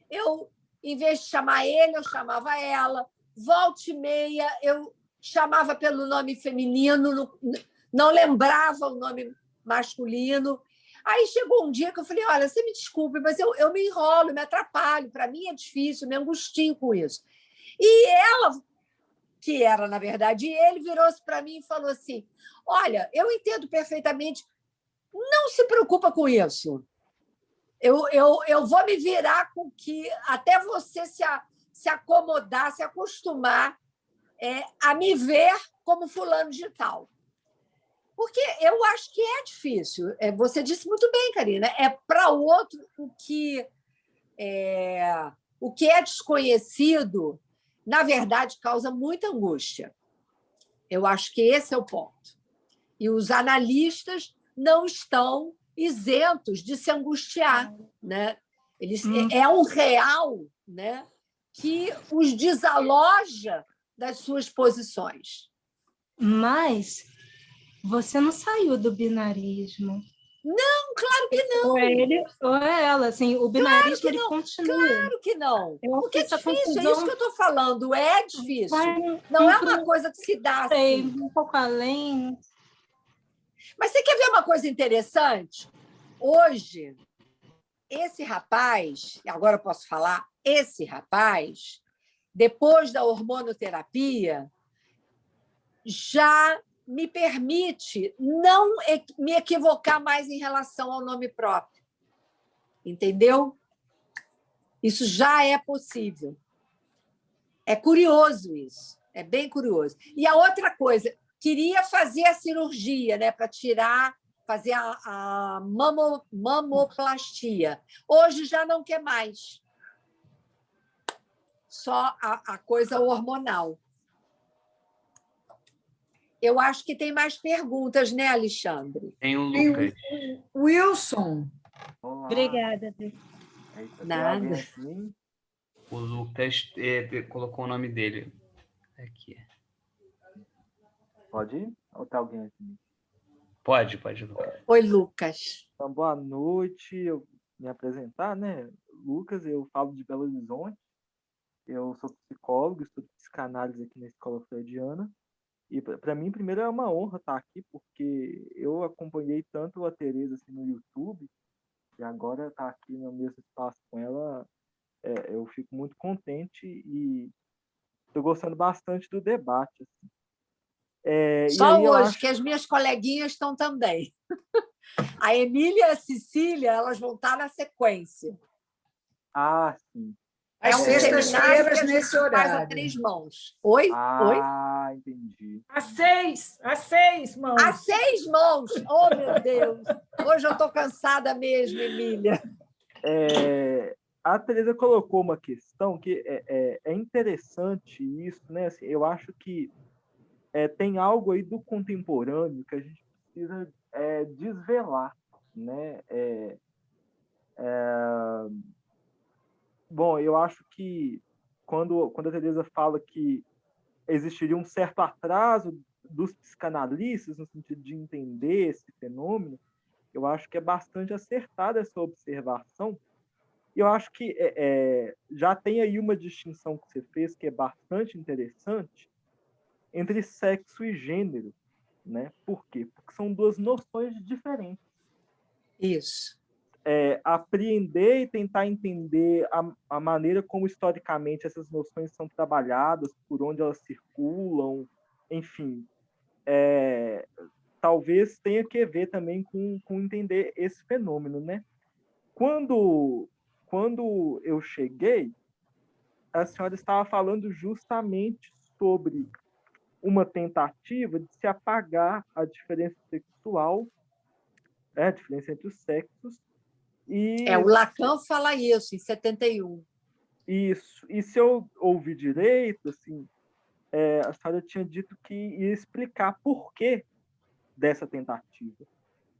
eu Em vez de chamar ele, eu chamava ela. Volta e meia, eu chamava pelo nome feminino, não lembrava o nome masculino. Aí chegou um dia que eu falei, olha, você me desculpe, mas eu me enrolo, me atrapalho, para mim é difícil, me angustio com isso. E ela, que era, na verdade, ele, virou-se para mim e falou assim, olha, eu entendo perfeitamente, não se preocupa com isso. Eu vou me virar com que até você se acomodar, se acostumar a me ver como fulano de tal. Porque eu acho que é difícil. Você disse muito bem, Karina. É para o outro o que é desconhecido, na verdade, causa muita angústia. Eu acho que esse é o ponto. E os analistas não estão isentos de se angustiar, né? É um real, né, que os desaloja das suas posições. Mas você não saiu do binarismo. Não, claro que não. Ou é ele ou é ela. Assim, o binarismo claro ele continua. Claro que não. Porque é difícil, confusão... é isso que eu estou falando. É difícil. Não é uma coisa que se dá assim. Um pouco além. Mas você quer ver uma coisa interessante? Hoje, esse rapaz, agora eu posso falar, esse rapaz, depois da hormonoterapia, já me permite não me equivocar mais em relação ao nome próprio. Entendeu? Isso já é possível. É curioso isso, é bem curioso. E a outra coisa, queria fazer a cirurgia, né, para fazer a mamoplastia. Hoje já não quer mais. Só a coisa hormonal. Eu acho que tem mais perguntas, né, Alexandre? Tem o Lucas. Wilson. Olá. Obrigada. Nada. O Lucas colocou o nome dele aqui. Pode ir? Ou tá alguém aqui? Pode, Lucas. Oi, Lucas. Então, boa noite. Eu me apresentar, né? Lucas, eu falo de Belo Horizonte. Eu sou psicólogo, estudo psicanálise aqui na Escola Freudiana. E para mim, primeiro, é uma honra estar aqui, porque eu acompanhei tanto a Tereza assim, no YouTube, e agora estar aqui no mesmo espaço com ela, eu fico muito contente e estou gostando bastante do debate. Assim. Só hoje, que as minhas coleguinhas estão também. A Emília e a Cecília, elas vão estar na sequência. Ah, sim. Às sextas-feiras, nesse horário. Faz a 3 mãos. Oi? Ah, entendi. A 6 mãos. A 6 mãos! Oh, meu Deus! Hoje eu estou cansada mesmo, Emília. A Tereza colocou uma questão que é interessante isso, né? Assim, eu acho que tem algo aí do contemporâneo que a gente precisa desvelar, né? Bom, eu acho que quando a Tereza fala que existiria um certo atraso dos psicanalistas no sentido de entender esse fenômeno, eu acho que é bastante acertada essa observação. E eu acho que já tem aí uma distinção que você fez que é bastante interessante entre sexo e gênero, né? Por quê? Porque são duas noções diferentes. Isso. Apreender e tentar entender a maneira como historicamente essas noções são trabalhadas, por onde elas circulam, enfim, talvez tenha que ver também com entender esse fenômeno, né? Quando eu cheguei, a senhora estava falando justamente sobre uma tentativa de se apagar a diferença sexual, a diferença entre os sexos. O Lacan fala isso, em 71. Isso. E se eu ouvi direito, assim, a senhora tinha dito que ia explicar por que dessa tentativa.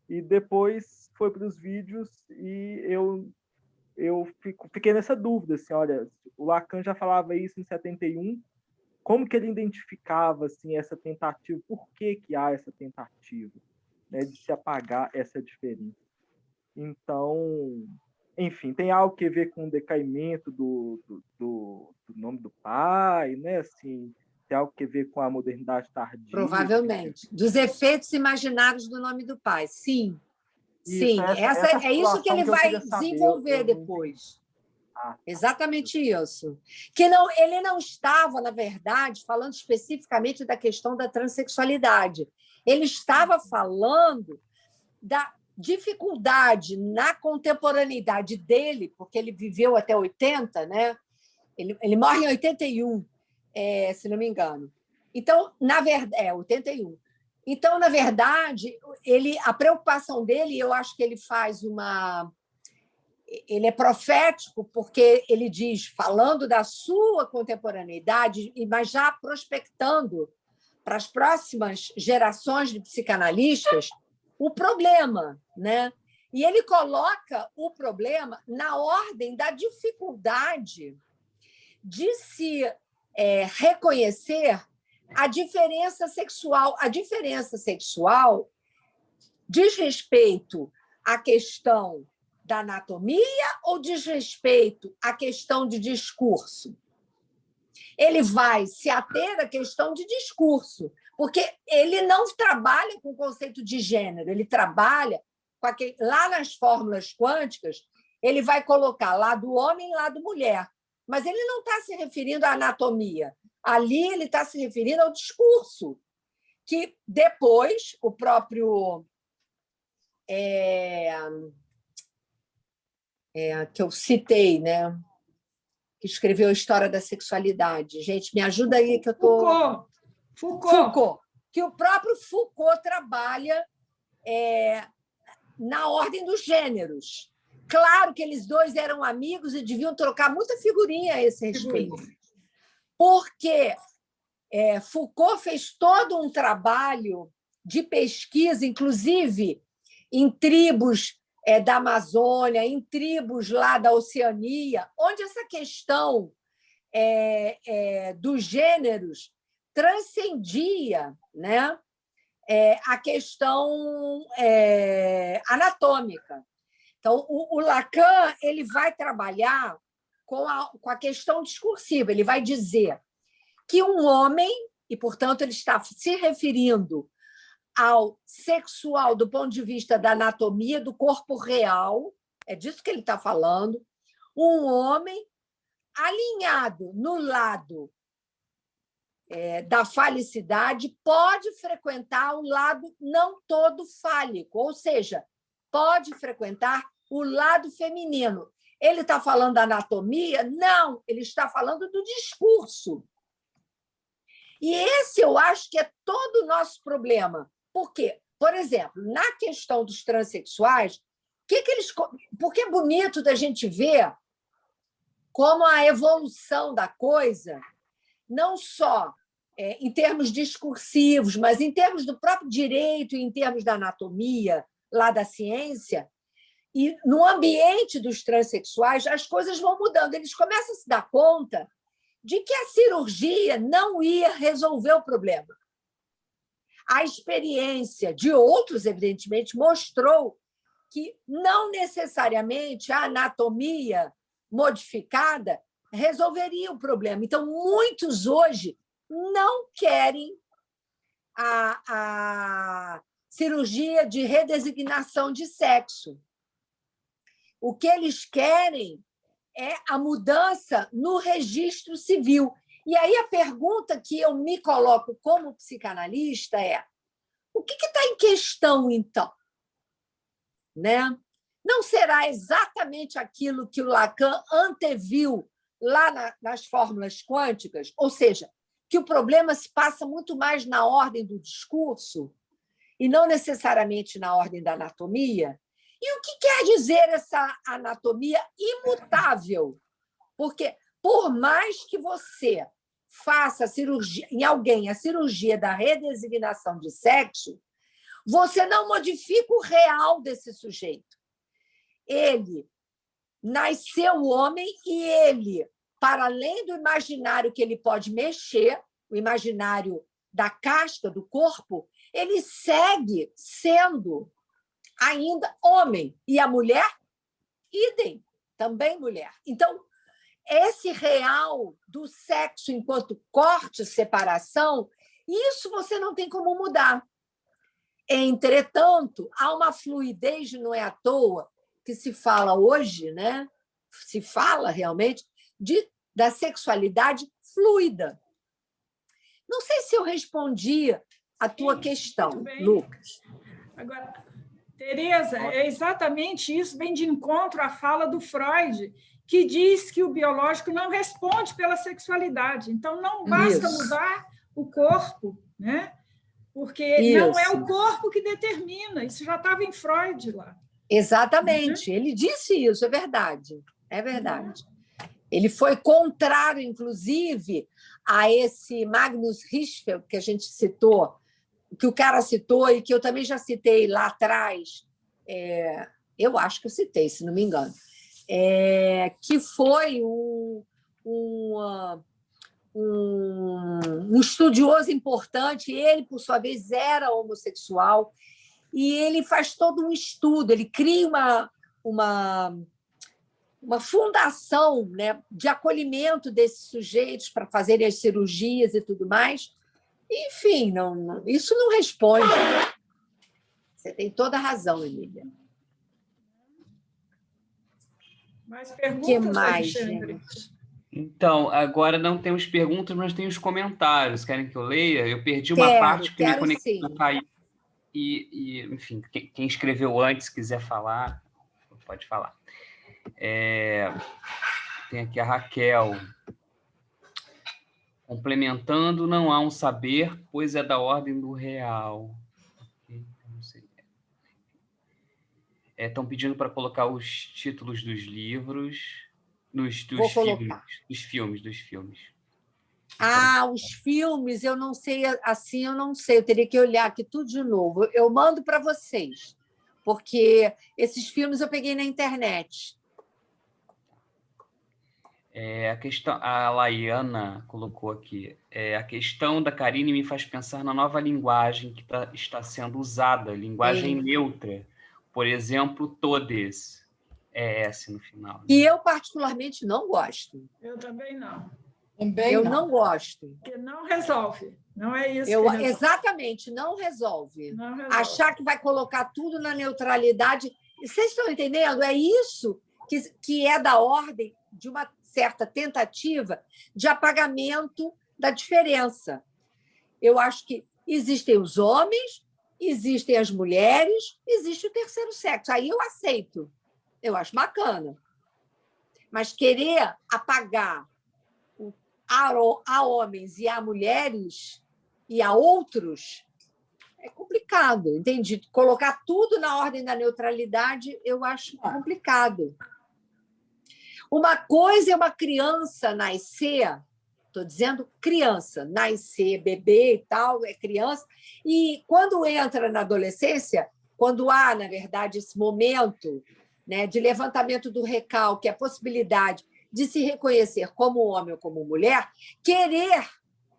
E depois foi para os vídeos e eu fiquei nessa dúvida, assim, olha, o Lacan já falava isso em 71, como que ele identificava assim, essa tentativa, por que há essa tentativa, né, de se apagar essa diferença? Então, enfim, tem algo que ver com o decaimento do nome do pai, né? Assim, tem algo que ver com a modernidade tardia. Provavelmente. Dos efeitos imaginários do nome do pai, sim. Isso, Sim, é isso que ele vai desenvolver depois. depois. Exatamente isso. Que não, ele não estava, na verdade, falando especificamente da questão da transexualidade. Ele estava falando da dificuldade na contemporaneidade dele, porque ele viveu até 80, né? Ele morre em 81, se não me engano. Então, na verdade, 81. Então, na verdade, a preocupação dele, eu acho que ele faz ele é profético, porque ele diz, falando da sua contemporaneidade, mas já prospectando para as próximas gerações de psicanalistas o problema, né? E ele coloca o problema na ordem da dificuldade de se reconhecer a diferença sexual. A diferença sexual diz respeito à questão da anatomia ou diz respeito à questão de discurso? Ele vai se ater à questão de discurso, porque ele não trabalha com o conceito de gênero, ele trabalha com lá nas fórmulas quânticas, ele vai colocar lado homem e lado mulher, mas ele não está se referindo à anatomia. Ali ele está se referindo ao discurso, que depois o próprio que eu citei, né? Que escreveu a História da Sexualidade. Gente, me ajuda aí que eu estou... Foucault. Que o próprio Foucault trabalha na ordem dos gêneros. Claro que eles dois eram amigos e deviam trocar muita figurinha a esse respeito. Porque Foucault fez todo um trabalho de pesquisa, inclusive em tribos da Amazônia, em tribos lá da Oceania, onde essa questão dos gêneros transcendia, né, a questão anatômica. Então, o Lacan ele vai trabalhar com a questão discursiva, ele vai dizer que um homem, e, portanto, ele está se referindo ao sexual do ponto de vista da anatomia, do corpo real, é disso que ele está falando, um homem alinhado no lado da falicidade pode frequentar o lado não todo fálico, ou seja, pode frequentar o lado feminino. Ele está falando da anatomia? Não, ele está falando do discurso. E esse eu acho que é todo o nosso problema. Por quê? Por exemplo, na questão dos transexuais, porque é bonito da gente ver como a evolução da coisa, não só em termos discursivos, mas em termos do próprio direito, em termos da anatomia, lá da ciência, e no ambiente dos transexuais, as coisas vão mudando. Eles começam a se dar conta de que a cirurgia não ia resolver o problema. A experiência de outros, evidentemente, mostrou que não necessariamente a anatomia modificada resolveria o problema. Então, muitos hoje não querem a cirurgia de redesignação de sexo. O que eles querem é a mudança no registro civil. E aí a pergunta que eu me coloco como psicanalista é: o que está em questão, então? Né? Não será exatamente aquilo que o Lacan anteviu lá nas fórmulas quânticas? Ou seja, que o problema se passa muito mais na ordem do discurso e não necessariamente na ordem da anatomia? E o que quer dizer essa anatomia imutável? Porque, por mais que você faça a cirurgia, em alguém a cirurgia da redesignação de sexo, você não modifica o real desse sujeito. Ele nasceu homem e ele, para além do imaginário que ele pode mexer, o imaginário da casca, do corpo, ele segue sendo ainda homem. E a mulher, idem, também mulher. Então, esse real do sexo enquanto corte, separação, isso você não tem como mudar. Entretanto, há uma fluidez, não é à toa, que se fala hoje, né? Se fala realmente da sexualidade fluida. Não sei se eu respondi a tua questão, Lucas. Agora, Tereza, é exatamente isso, vem de encontro à fala do Freud, que diz que o biológico não responde pela sexualidade. Então, não basta mudar o corpo, né? Porque não é o corpo que determina. Isso já estava em Freud lá. Exatamente. Ele disse isso, é verdade. É verdade. Ele foi contrário, inclusive, a esse Magnus Hirschfeld, que a gente citou, que o cara citou e que eu também já citei lá atrás. Eu acho que eu citei, se não me engano. Que foi um estudioso importante. Ele, por sua vez, era homossexual, e ele faz todo um estudo, ele cria uma fundação, né, de acolhimento desses sujeitos para fazerem as cirurgias e tudo mais. Enfim, isso não responde. Você tem toda a razão, Emília. Mais perguntas, que mais, Alexandre? gente? Então, agora não temos perguntas, mas tem os comentários. Querem que eu leia? Eu perdi uma parte porque minha conexão caiu. Enfim, quem escreveu antes, quiser falar, pode falar. Tem aqui a Raquel. Complementando, não há um saber, pois é da ordem do real. Não sei. Estão pedindo para colocar os títulos dos livros, dos filmes. Os filmes, eu não sei, assim, eu não sei, eu teria que olhar aqui tudo de novo. Eu mando para vocês, porque esses filmes eu peguei na internet. A questão, a Laiana colocou aqui, a questão da Karine me faz pensar na nova linguagem que está sendo usada, linguagem neutra. Por exemplo, todes, S no final. Né? E eu, particularmente, não gosto. Eu também não. Eu não gosto. Porque não resolve. Não é isso que resolve. Exatamente, não resolve. Não resolve. Achar que vai colocar tudo na neutralidade. Vocês estão entendendo? É isso que é da ordem de uma certa tentativa de apagamento da diferença. Eu acho que existem os homens, existem as mulheres, existe o terceiro sexo. Aí eu aceito. Eu acho bacana. Mas querer apagar a homens e a mulheres e a outros é complicado, entende? Colocar tudo na ordem da neutralidade eu acho complicado. Uma coisa é uma criança nascer, estou dizendo criança, nascer, bebê e tal, é criança, e quando entra na adolescência, quando há, na verdade, esse momento, né, de levantamento do recalque, a possibilidade de se reconhecer como homem ou como mulher, querer,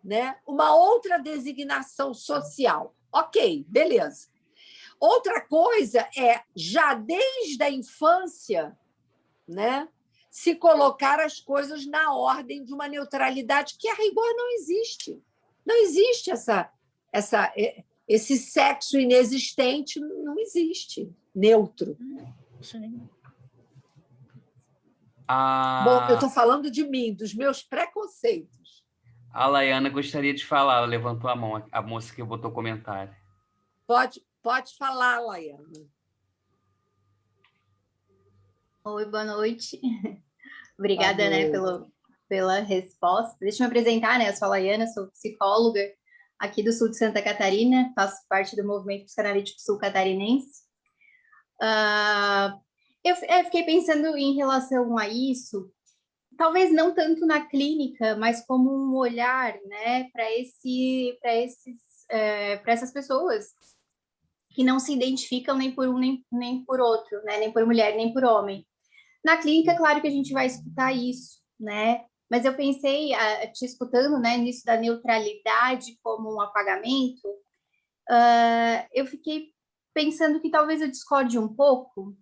né, uma outra designação social. Ok, beleza. Outra coisa é, já desde a infância, né, se colocar as coisas na ordem de uma neutralidade que, a rigor, não existe. Não existe esse sexo inexistente, não existe. Neutro. Sim. Bom, eu estou falando de mim, dos meus preconceitos. A Laiana gostaria de falar, ela levantou a mão, a moça que botou comentário. Pode falar, Laiana. Oi, boa noite. Obrigada, né, pela resposta. Deixa eu me apresentar, né? Eu sou a Laiana, sou psicóloga aqui do sul de Santa Catarina, faço parte do movimento psicanalítico sul-catarinense. Eu fiquei pensando em relação a isso, talvez não tanto na clínica, mas como um olhar, né, para essas pessoas que não se identificam nem por um nem por outro, né, nem por mulher nem por homem. Na clínica, claro que a gente vai escutar isso, né? Mas eu pensei, te escutando, né, nisso da neutralidade como um apagamento, eu fiquei pensando que talvez eu discorde um pouco,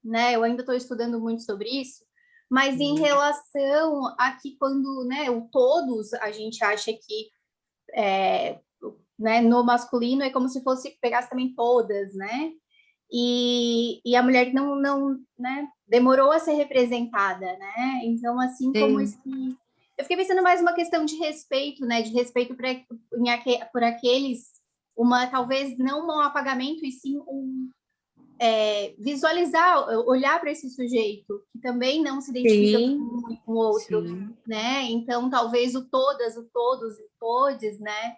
né? Eu ainda estou estudando muito sobre isso, mas em relação a que quando, né, o todos, a gente acha que né, no masculino é como se fosse pegasse também todas, né? E a mulher não né, demorou a ser representada, né? Então, assim como esse... Eu fiquei pensando mais uma questão de respeito, né? De respeito por aqueles, talvez não um apagamento, e sim visualizar, olhar para esse sujeito que também não se identifica com o outro, né? Então, talvez o todas, o todos, o todes, né?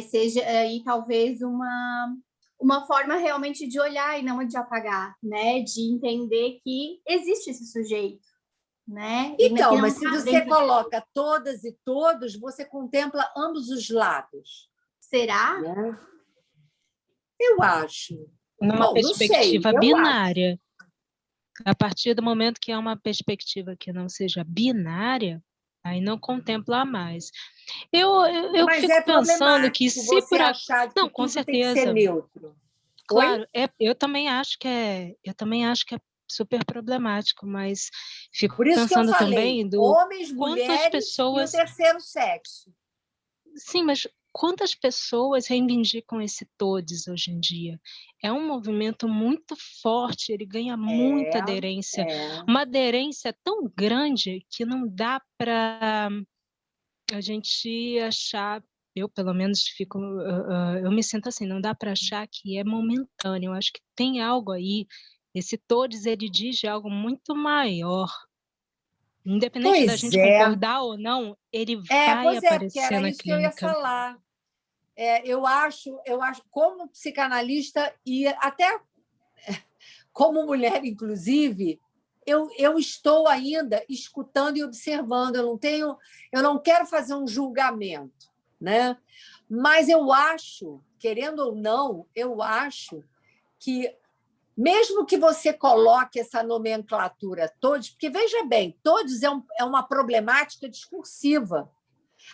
Seja aí talvez uma forma realmente de olhar e não de apagar, né? De entender que existe esse sujeito, né? Então, mas se você coloca todas e todos, você contempla ambos os lados. Será? Né? Eu acho. Numa perspectiva binária. Acho. A partir do momento que é uma perspectiva que não seja binária, aí não contempla mais. Eu mas fico pensando que se por achar que não, com tudo certeza, tem que ser neutro. Claro, eu também acho que é super problemático, mas fico por isso pensando que eu falei, também do homens, quantas mulheres pessoas... e o terceiro sexo. Sim, mas quantas pessoas reivindicam esse todes hoje em dia? É um movimento muito forte, ele ganha muita aderência. Uma aderência tão grande que não dá para a gente achar, eu pelo menos fico, eu me sinto assim, não dá para achar que é momentâneo. Eu acho que tem algo aí, esse todes, ele diz de algo muito maior. Independente da gente concordar ou não, ele vai aparecer porque era na isso clínica. Que eu ia falar. Eu acho, como psicanalista e até como mulher, inclusive, eu estou ainda escutando e observando. Eu não quero fazer um julgamento, né? Mas eu acho, querendo ou não, eu acho que mesmo que você coloque essa nomenclatura todos, porque veja bem, todos é uma problemática discursiva.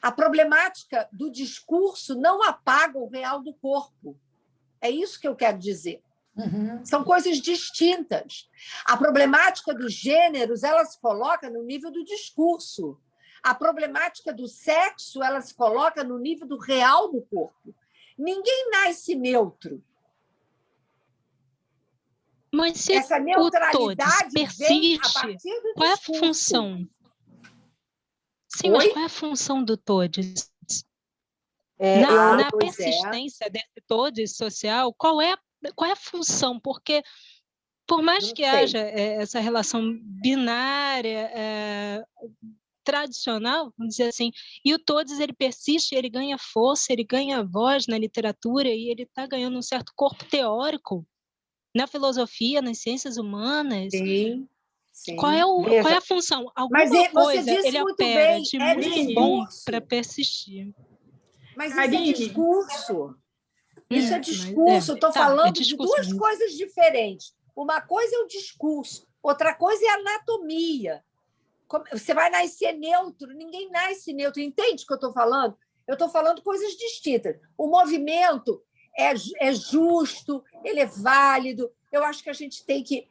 A problemática do discurso não apaga o real do corpo. É isso que eu quero dizer. São coisas distintas. A problemática dos gêneros, ela se coloca no nível do discurso. A problemática do sexo, ela se coloca no nível do real do corpo. Ninguém nasce neutro. Mas se essa neutralidade persiste, vem a partir do qual é a discurso. função? Sim, mas qual é a função do todes? Na persistência desse todes social, qual é a função? Porque, por mais que haja essa relação binária, tradicional, vamos dizer assim, e o todes ele persiste, ele ganha força, ele ganha voz na literatura e ele está ganhando um certo corpo teórico na filosofia, nas ciências humanas. Sim. Qual é a função? Alguma coisa ele opera de muito bom para persistir. Mas isso é discurso. Isso é discurso. Eu estou falando de duas coisas diferentes. Uma coisa é o discurso, outra coisa é a anatomia. Você vai nascer neutro, ninguém nasce neutro. Entende o que eu estou falando? Eu estou falando coisas distintas. O movimento é justo, ele é válido. Eu acho que a gente tem que,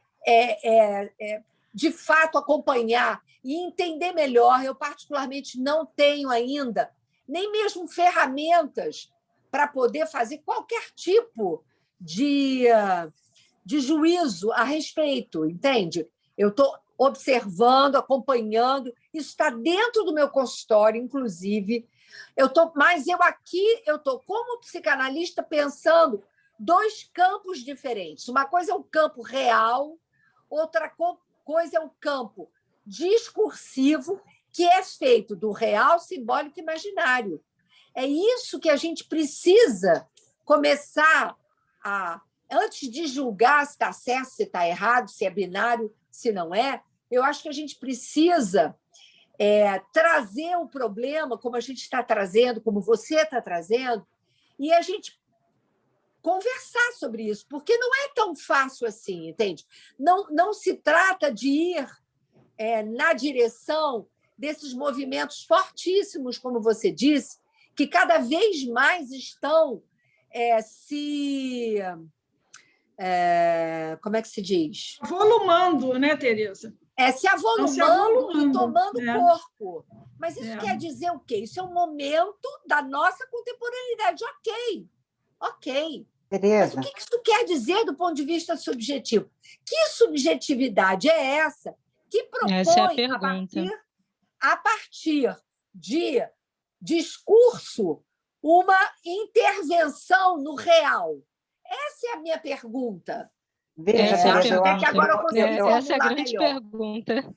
de fato, acompanhar e entender melhor. Eu, particularmente, não tenho ainda nem mesmo ferramentas para poder fazer qualquer tipo de juízo a respeito, entende? Eu estou observando, acompanhando, isso está dentro do meu consultório, inclusive. Mas eu estou, como psicanalista, pensando dois campos diferentes. Uma coisa é o campo real, outra coisa é o campo discursivo, que é feito do real, simbólico e imaginário. É isso que a gente precisa começar a... Antes de julgar se está certo, se está errado, se é binário, se não é, eu acho que a gente precisa trazer o problema, como a gente está trazendo, como você está trazendo, e a gente conversar sobre isso, porque não é tão fácil assim, entende? Não se trata de ir na direção desses movimentos fortíssimos, como você disse, que cada vez mais estão como é que se diz? Avolumando, né, Tereza? Se avolumando e tomando corpo. Mas isso quer dizer o quê? Isso é um momento da nossa contemporaneidade. Ok. Tereza. Mas o que isso quer dizer do ponto de vista subjetivo? Que subjetividade é essa que propõe, a partir de discurso, uma intervenção no real? Essa é a minha pergunta. Veja, essa é a grande pergunta.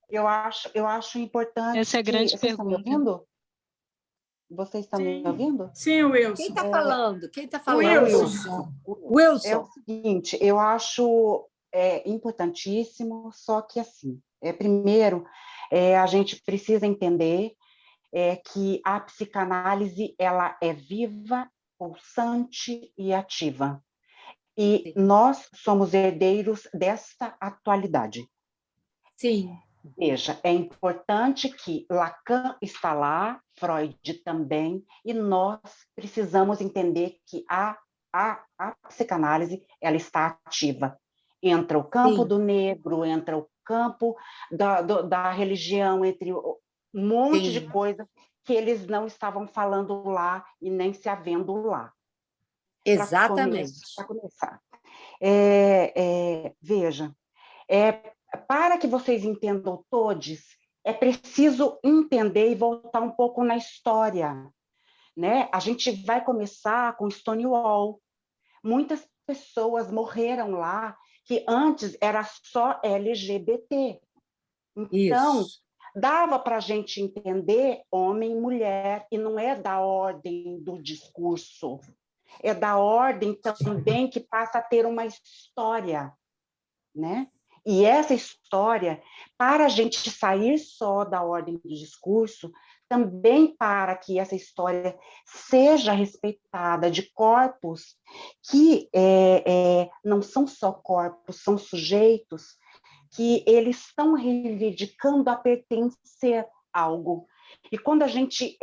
Eu acho importante. Essa é a grande pergunta. Estão me ouvindo? Vocês estão me ouvindo? Sim, Wilson. Quem está falando? Wilson. É o seguinte, eu acho importantíssimo, só que assim, primeiro, a gente precisa entender que a psicanálise ela é viva, pulsante e ativa. E nós somos herdeiros desta atualidade. Sim. Veja, é importante que Lacan está lá, Freud também, e nós precisamos entender que a psicanálise ela está ativa. Entra o campo do negro, entra o campo da religião, entre um monte de coisas que eles não estavam falando lá e nem se havendo lá. Exatamente. Para começar. Veja, para que vocês entendam todos, é preciso entender e voltar um pouco na história, né? A gente vai começar com Stonewall. Muitas pessoas morreram lá que antes era só LGBT. Então, dava para a gente entender homem e mulher, e não é da ordem do discurso, é da ordem também que passa a ter uma história, né? E essa história, para a gente sair só da ordem do discurso, também para que essa história seja respeitada de corpos que não são só corpos, são sujeitos que eles estão reivindicando a pertencer a algo. E quando a gente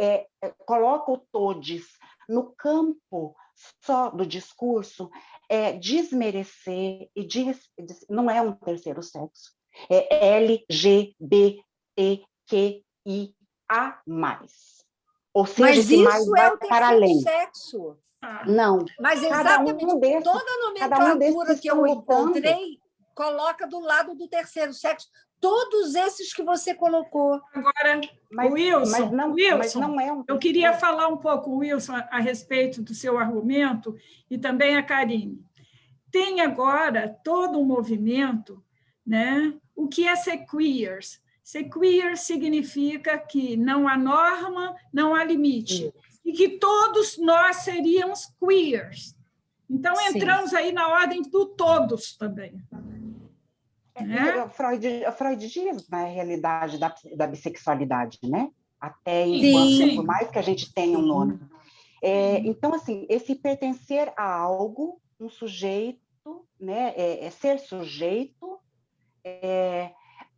coloca o todes no campo só do discurso, desmerecer e não é um terceiro sexo, é LGBTQIA+. Ou seja, mas isso é o terceiro sexo. Não. Mas exatamente toda a nomenclatura que eu encontrei coloca do lado do terceiro sexo todos esses que você colocou. Agora, Wilson, eu queria falar um pouco, Wilson, a respeito do seu argumento e também a Karine. Tem agora todo um movimento, né? O que é ser queers? Ser queer significa que não há norma, não há limite, e que todos nós seríamos queers. Então, entramos aí na ordem do todos também. Freud diz na realidade da bissexualidade, né? Até enquanto, por mais que a gente tenha um nome. Então, assim, esse pertencer a algo, um sujeito, né? Ser sujeito,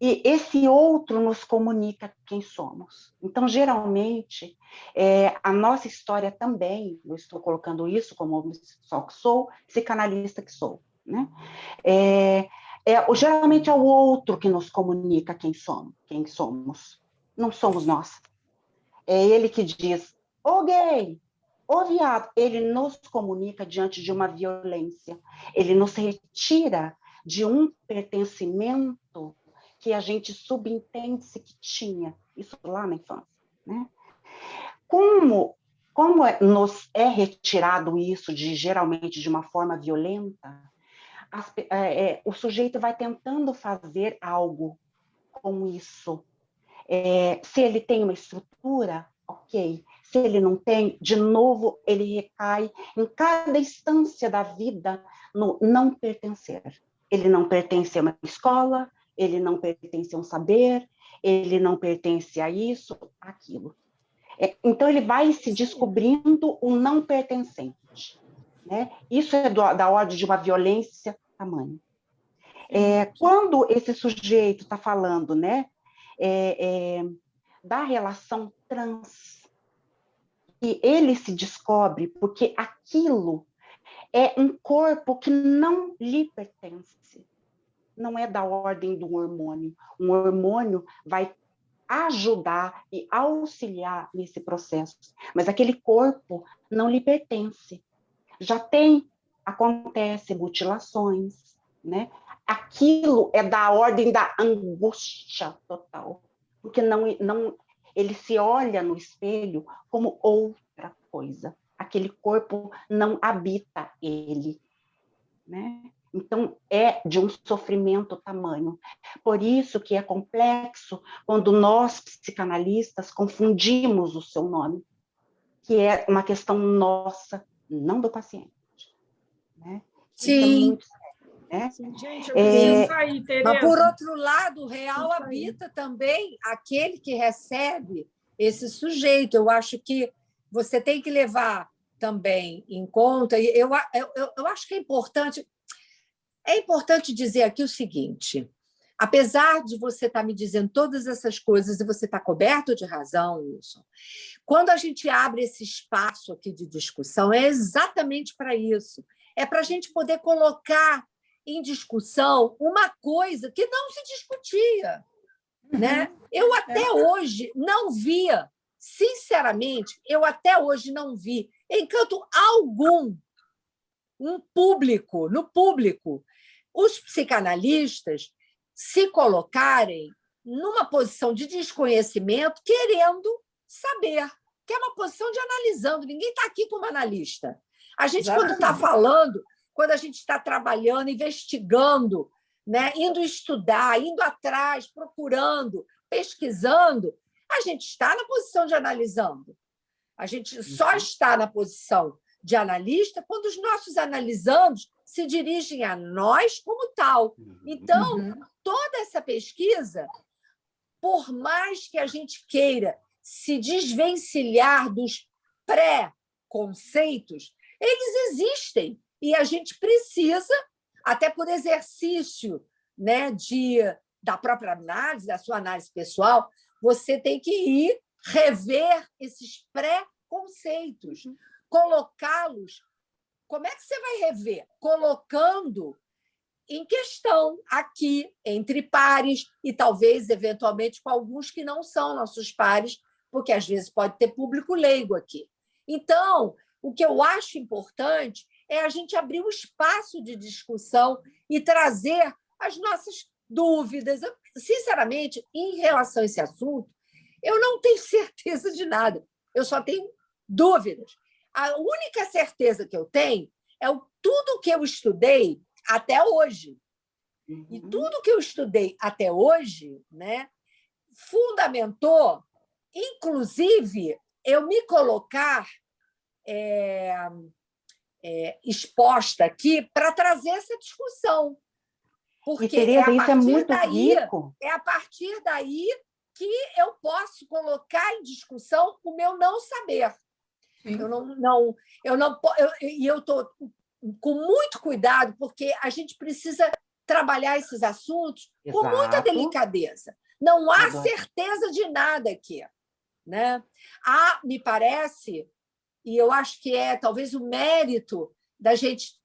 e esse outro nos comunica quem somos. Então, geralmente, a nossa história também, eu estou colocando isso como homossexual que sou, psicanalista que sou, né? Geralmente é o outro que nos comunica quem somos. Não somos nós. É ele que diz, ô gay, ô viado. Ele nos comunica diante de uma violência. Ele nos retira de um pertencimento que a gente subentende-se que tinha. Isso lá na infância, né? Como nos é retirado isso geralmente de uma forma violenta, o sujeito vai tentando fazer algo com isso. Se ele tem uma estrutura, ok. Se ele não tem, de novo, ele recai em cada instância da vida no não pertencer. Ele não pertence a uma escola, ele não pertence a um saber, ele não pertence a isso, aquilo. Então, ele vai se descobrindo um não pertencente, né? Isso é da ordem de uma violência tamanha. Quando esse sujeito está falando, né, da relação trans, e ele se descobre porque aquilo é um corpo que não lhe pertence. Não é da ordem do hormônio. Um hormônio vai ajudar e auxiliar nesse processo, mas aquele corpo não lhe pertence. Acontece mutilações, né? Aquilo é da ordem da angústia total, porque ele se olha no espelho como outra coisa. Aquele corpo não habita ele, né? Então, é de um sofrimento tamanho. Por isso que é complexo quando nós, psicanalistas, confundimos o seu nome, que é uma questão nossa, não do paciente. Né? Sim. Isso é muito sério, né? Sim, gente, eu preciso sair, Tereza. Mas, por outro lado, o real habita também aquele que recebe esse sujeito. Eu acho que você tem que levar também em conta, e eu acho que é importante dizer aqui o seguinte: apesar de você estar me dizendo todas essas coisas e você está coberto de razão, Wilson, quando a gente abre esse espaço aqui de discussão, é exatamente para isso. É para a gente poder colocar em discussão uma coisa que não se discutia. Né? Eu até hoje não via, sinceramente, não vi encanto algum no público, os psicanalistas se colocarem numa posição de desconhecimento, querendo saber, que é uma posição de analisando. Ninguém está aqui como analista. A gente, quando está falando, quando a gente está trabalhando, investigando, né, indo estudar, indo atrás, procurando, pesquisando, a gente está na posição de analisando. A gente só está na posição de analista quando os nossos analisandos se dirigem a nós como tal. Então, toda essa pesquisa, por mais que a gente queira se desvencilhar dos pré-conceitos, eles existem e a gente precisa, até por exercício, né, da própria análise, da sua análise pessoal, você tem que ir rever esses pré-conceitos, colocá-los. Como é que você vai rever? Colocando em questão aqui, entre pares, e talvez, eventualmente, com alguns que não são nossos pares, porque às vezes pode ter público leigo aqui. Então, o que eu acho importante é a gente abrir um espaço de discussão e trazer as nossas dúvidas. Sinceramente, em relação a esse assunto, eu não tenho certeza de nada, eu só tenho dúvidas. A única certeza que eu tenho é tudo que eu estudei até hoje. E tudo que eu estudei até hoje, né, fundamentou, inclusive, eu me colocar exposta aqui para trazer essa discussão. Porque Tereza, isso é muito rico. É a partir daí que eu posso colocar em discussão o meu não saber. Eu estou com muito cuidado, porque a gente precisa trabalhar esses assuntos com muita delicadeza. Não há certeza de nada aqui. Né? Me parece, e eu acho que é talvez o mérito da gente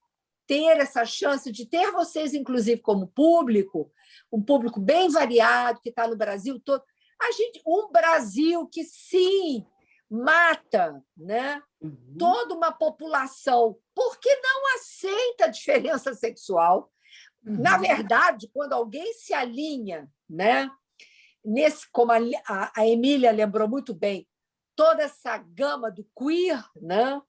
ter essa chance de ter vocês, inclusive, como público, um público bem variado, que está no Brasil todo. Um Brasil que, sim, mata, né, toda uma população porque não aceita a diferença sexual. Na verdade, quando alguém se alinha, né, como a Emília lembrou muito bem, toda essa gama do queer, né,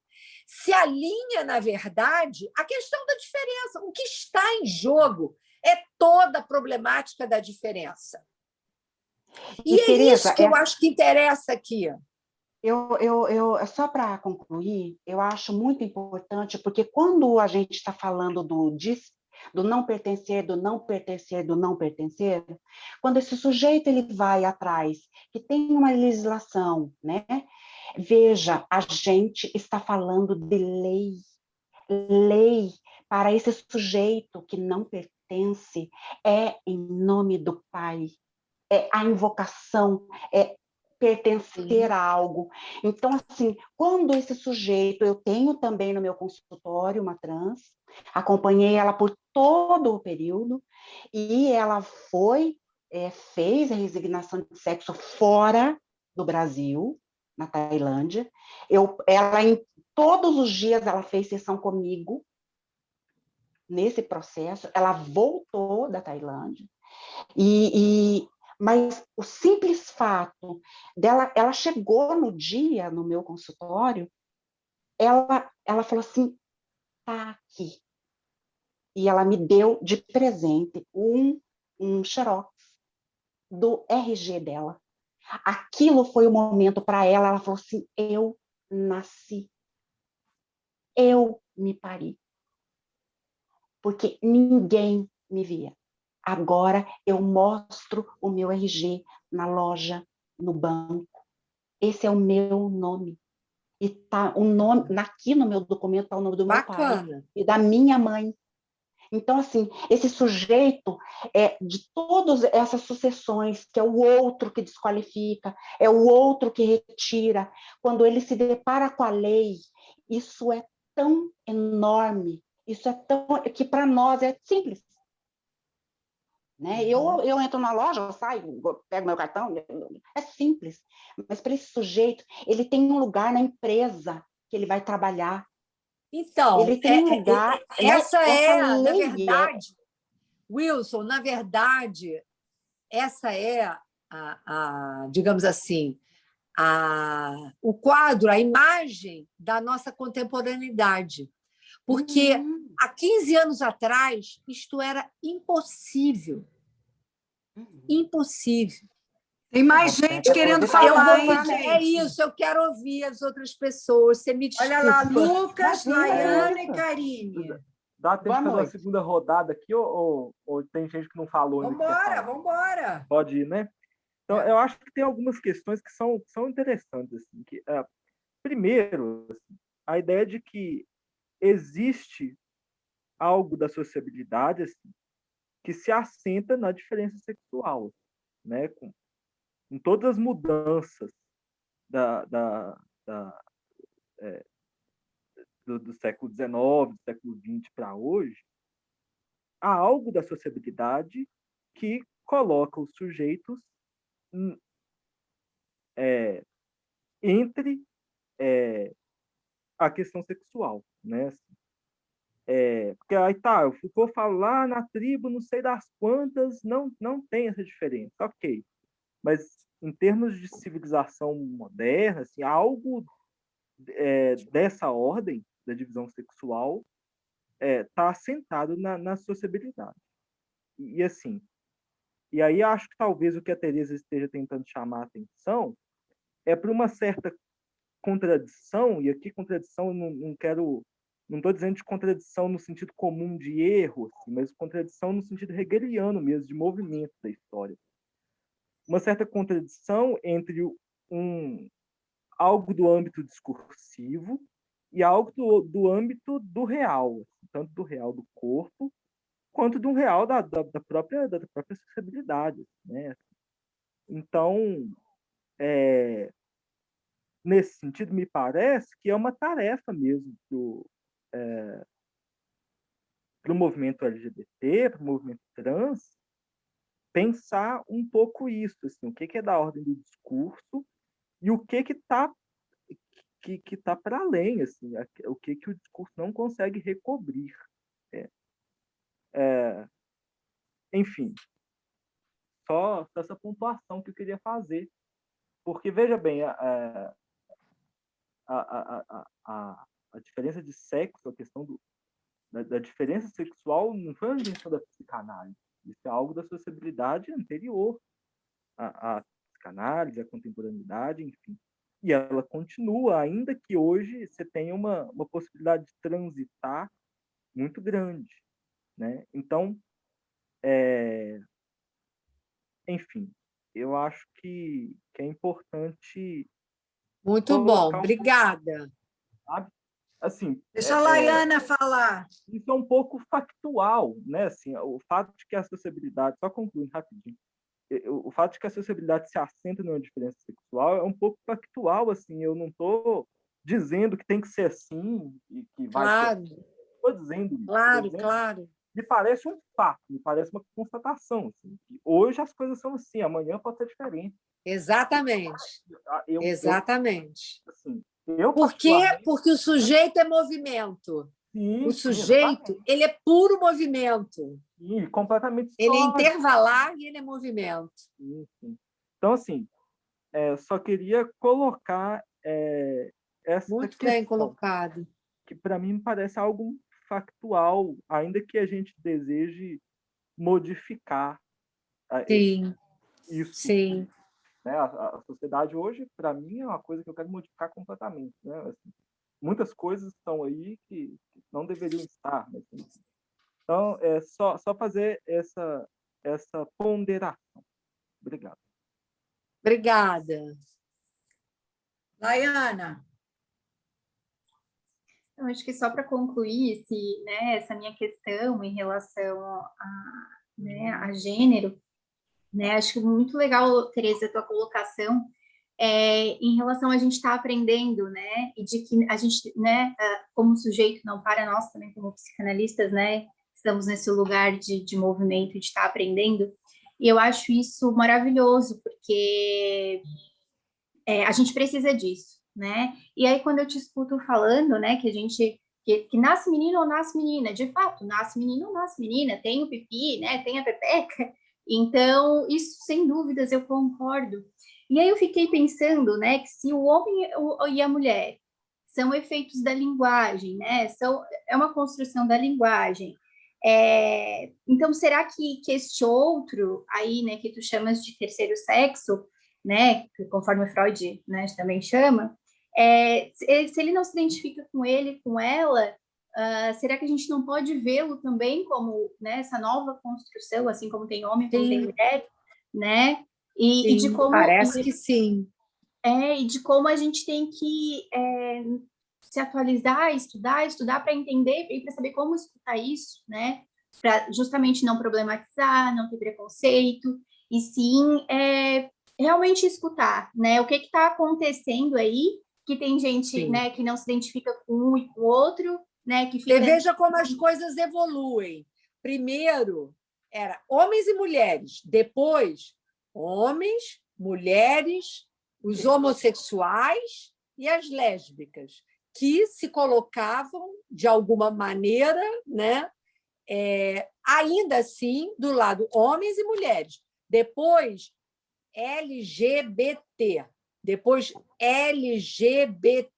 se alinha, na verdade, a questão da diferença. O que está em jogo é toda a problemática da diferença. E é Tereza, isso que eu acho que interessa aqui. Só para concluir, eu acho muito importante, porque quando a gente está falando do não pertencer, do não pertencer, do não pertencer, quando esse sujeito ele vai atrás, que tem uma legislação, né? Veja, a gente está falando de lei para esse sujeito que não pertence, é em nome do Pai, é a invocação, é pertencer a algo. Então, assim, quando esse sujeito, eu tenho também no meu consultório uma trans, acompanhei ela por todo o período, e ela fez a resignação de sexo fora do Brasil, na Tailândia. Todos os dias ela fez sessão comigo, nesse processo, ela voltou da Tailândia, mas o simples fato dela, ela chegou no dia, no meu consultório, ela falou assim, tá aqui. E ela me deu de presente um xerox do RG dela. Aquilo foi o momento para ela, ela falou assim, eu nasci. Eu me pari. Porque ninguém me via. Agora eu mostro o meu RG na loja, no banco. Esse é o meu nome. E tá o nome, aqui no meu documento está o nome do meu pai e da minha mãe. Então, assim, esse sujeito de todas essas sucessões, que é o outro que desqualifica, é o outro que retira, quando ele se depara com a lei, isso é tão enorme, isso é tão que para nós é simples. Né? Eu entro na loja, eu saio, pego meu cartão, é simples. Mas para esse sujeito, ele tem um lugar na empresa que ele vai trabalhar. Então, ele tem um lugar. Na verdade, Wilson, na verdade, essa é digamos assim, o quadro, a imagem da nossa contemporaneidade. Porque há 15 anos atrás, isto era impossível. Impossível. Tem mais gente querendo falar, hein, gente? É isso, eu quero ouvir as outras pessoas. Você me desculpa. Olha lá, Lucas, Laiane e Karine. Dá tempo de fazer uma segunda rodada aqui ou tem gente que não falou? Vambora. Pode ir, né? Então, eu acho que tem algumas questões que são interessantes. Assim, primeiro, assim, a ideia de que existe algo da sociabilidade assim, que se assenta na diferença sexual, né? Com todas as mudanças do século XIX, do século XX para hoje, há algo da sociabilidade que coloca os sujeitos entre a questão sexual, né? Porque aí tá, eu vou falar na tribo, não sei das quantas, não tem essa diferença, ok. Mas em termos de civilização moderna, assim, algo dessa ordem da divisão sexual está assentado na sociabilidade. E assim, e aí acho que talvez o que a Teresa esteja tentando chamar a atenção é para uma certa contradição, e aqui contradição não estou dizendo de contradição no sentido comum de erro, assim, mas contradição no sentido hegeliano mesmo, de movimento da história. Uma certa contradição entre algo do âmbito discursivo e algo do âmbito do real, tanto do real do corpo, quanto do real da própria sociabilidade. Né? Então, nesse sentido, me parece que é uma tarefa mesmo para o movimento LGBT, para o movimento trans, pensar um pouco isso, assim, o que é da ordem do discurso e o que está para além, assim, o que o discurso não consegue recobrir. Enfim, só essa pontuação que eu queria fazer, porque, veja bem, a diferença de sexo, a questão da diferença sexual não foi uma invenção da psicanálise, isso é algo da sociabilidade anterior à psicanálise, à contemporaneidade, enfim. E ela continua, ainda que hoje você tenha uma possibilidade de transitar muito grande. Né? Então, enfim, eu acho que é importante... Muito bom, obrigada. Sabe? Assim, deixa a Laiana falar. Isso é um pouco factual, né? Assim, o fato de que a sociabilidade, só concluindo rapidinho, o fato de que a sociabilidade se assenta numa diferença sexual é um pouco factual, assim, eu não estou dizendo que tem que ser assim e que vai Claro. ser. Estou dizendo isso. Claro, dizendo, claro. me parece um fato, me parece uma constatação. Assim, que hoje as coisas são assim, amanhã pode ser diferente. Exatamente. Exatamente. Por quê? Porque o sujeito é movimento. Sim, o sujeito, ele é puro movimento. Sim, completamente ele é intervalar e ele é movimento. Sim. Então, assim, só queria colocar essa Muito questão, bem colocado. que para mim parece algo factual, ainda que a gente deseje modificar Sim. isso. Sim. Né? A sociedade hoje, para mim, é uma coisa que eu quero modificar completamente. Né? Assim, muitas coisas estão aí que não deveriam estar. Mas, enfim. Então, é só fazer essa ponderação. Obrigado. Obrigada. Laiana. Eu acho que só para concluir essa minha questão em relação a gênero, acho que muito legal, Tereza, a tua colocação em relação a gente estar aprendendo, e de que a gente, como sujeito, não para nós também como psicanalistas, estamos nesse lugar de movimento, de estar aprendendo, e eu acho isso maravilhoso, porque a gente precisa disso, E aí, quando eu te escuto falando, que a gente que nasce menino ou nasce menina, de fato, nasce menino ou nasce menina, tem o pipi, tem a pepeca, então, isso, sem dúvidas, eu concordo. E aí eu fiquei pensando, que se o homem e a mulher são efeitos da linguagem, é uma construção da linguagem, então, será que este outro aí, que tu chamas de terceiro sexo, conforme Freud, também chama, se ele não se identifica com ele, com ela, será que a gente não pode vê-lo também como essa nova construção, assim como tem homem, como tem mulher, E de como parece que sim. E de como a gente tem que se atualizar, estudar para entender e para saber como escutar isso, para justamente não problematizar, não ter preconceito, e sim realmente escutar, o que está acontecendo aí, que tem gente, que não se identifica com um e com o outro, que fica... Você veja como as coisas evoluem. Primeiro, era homens e mulheres. Depois, homens, mulheres, os homossexuais e as lésbicas, que se colocavam, de alguma maneira, ainda assim, do lado homens e mulheres. Depois, LGBT. Depois, LGBTQ.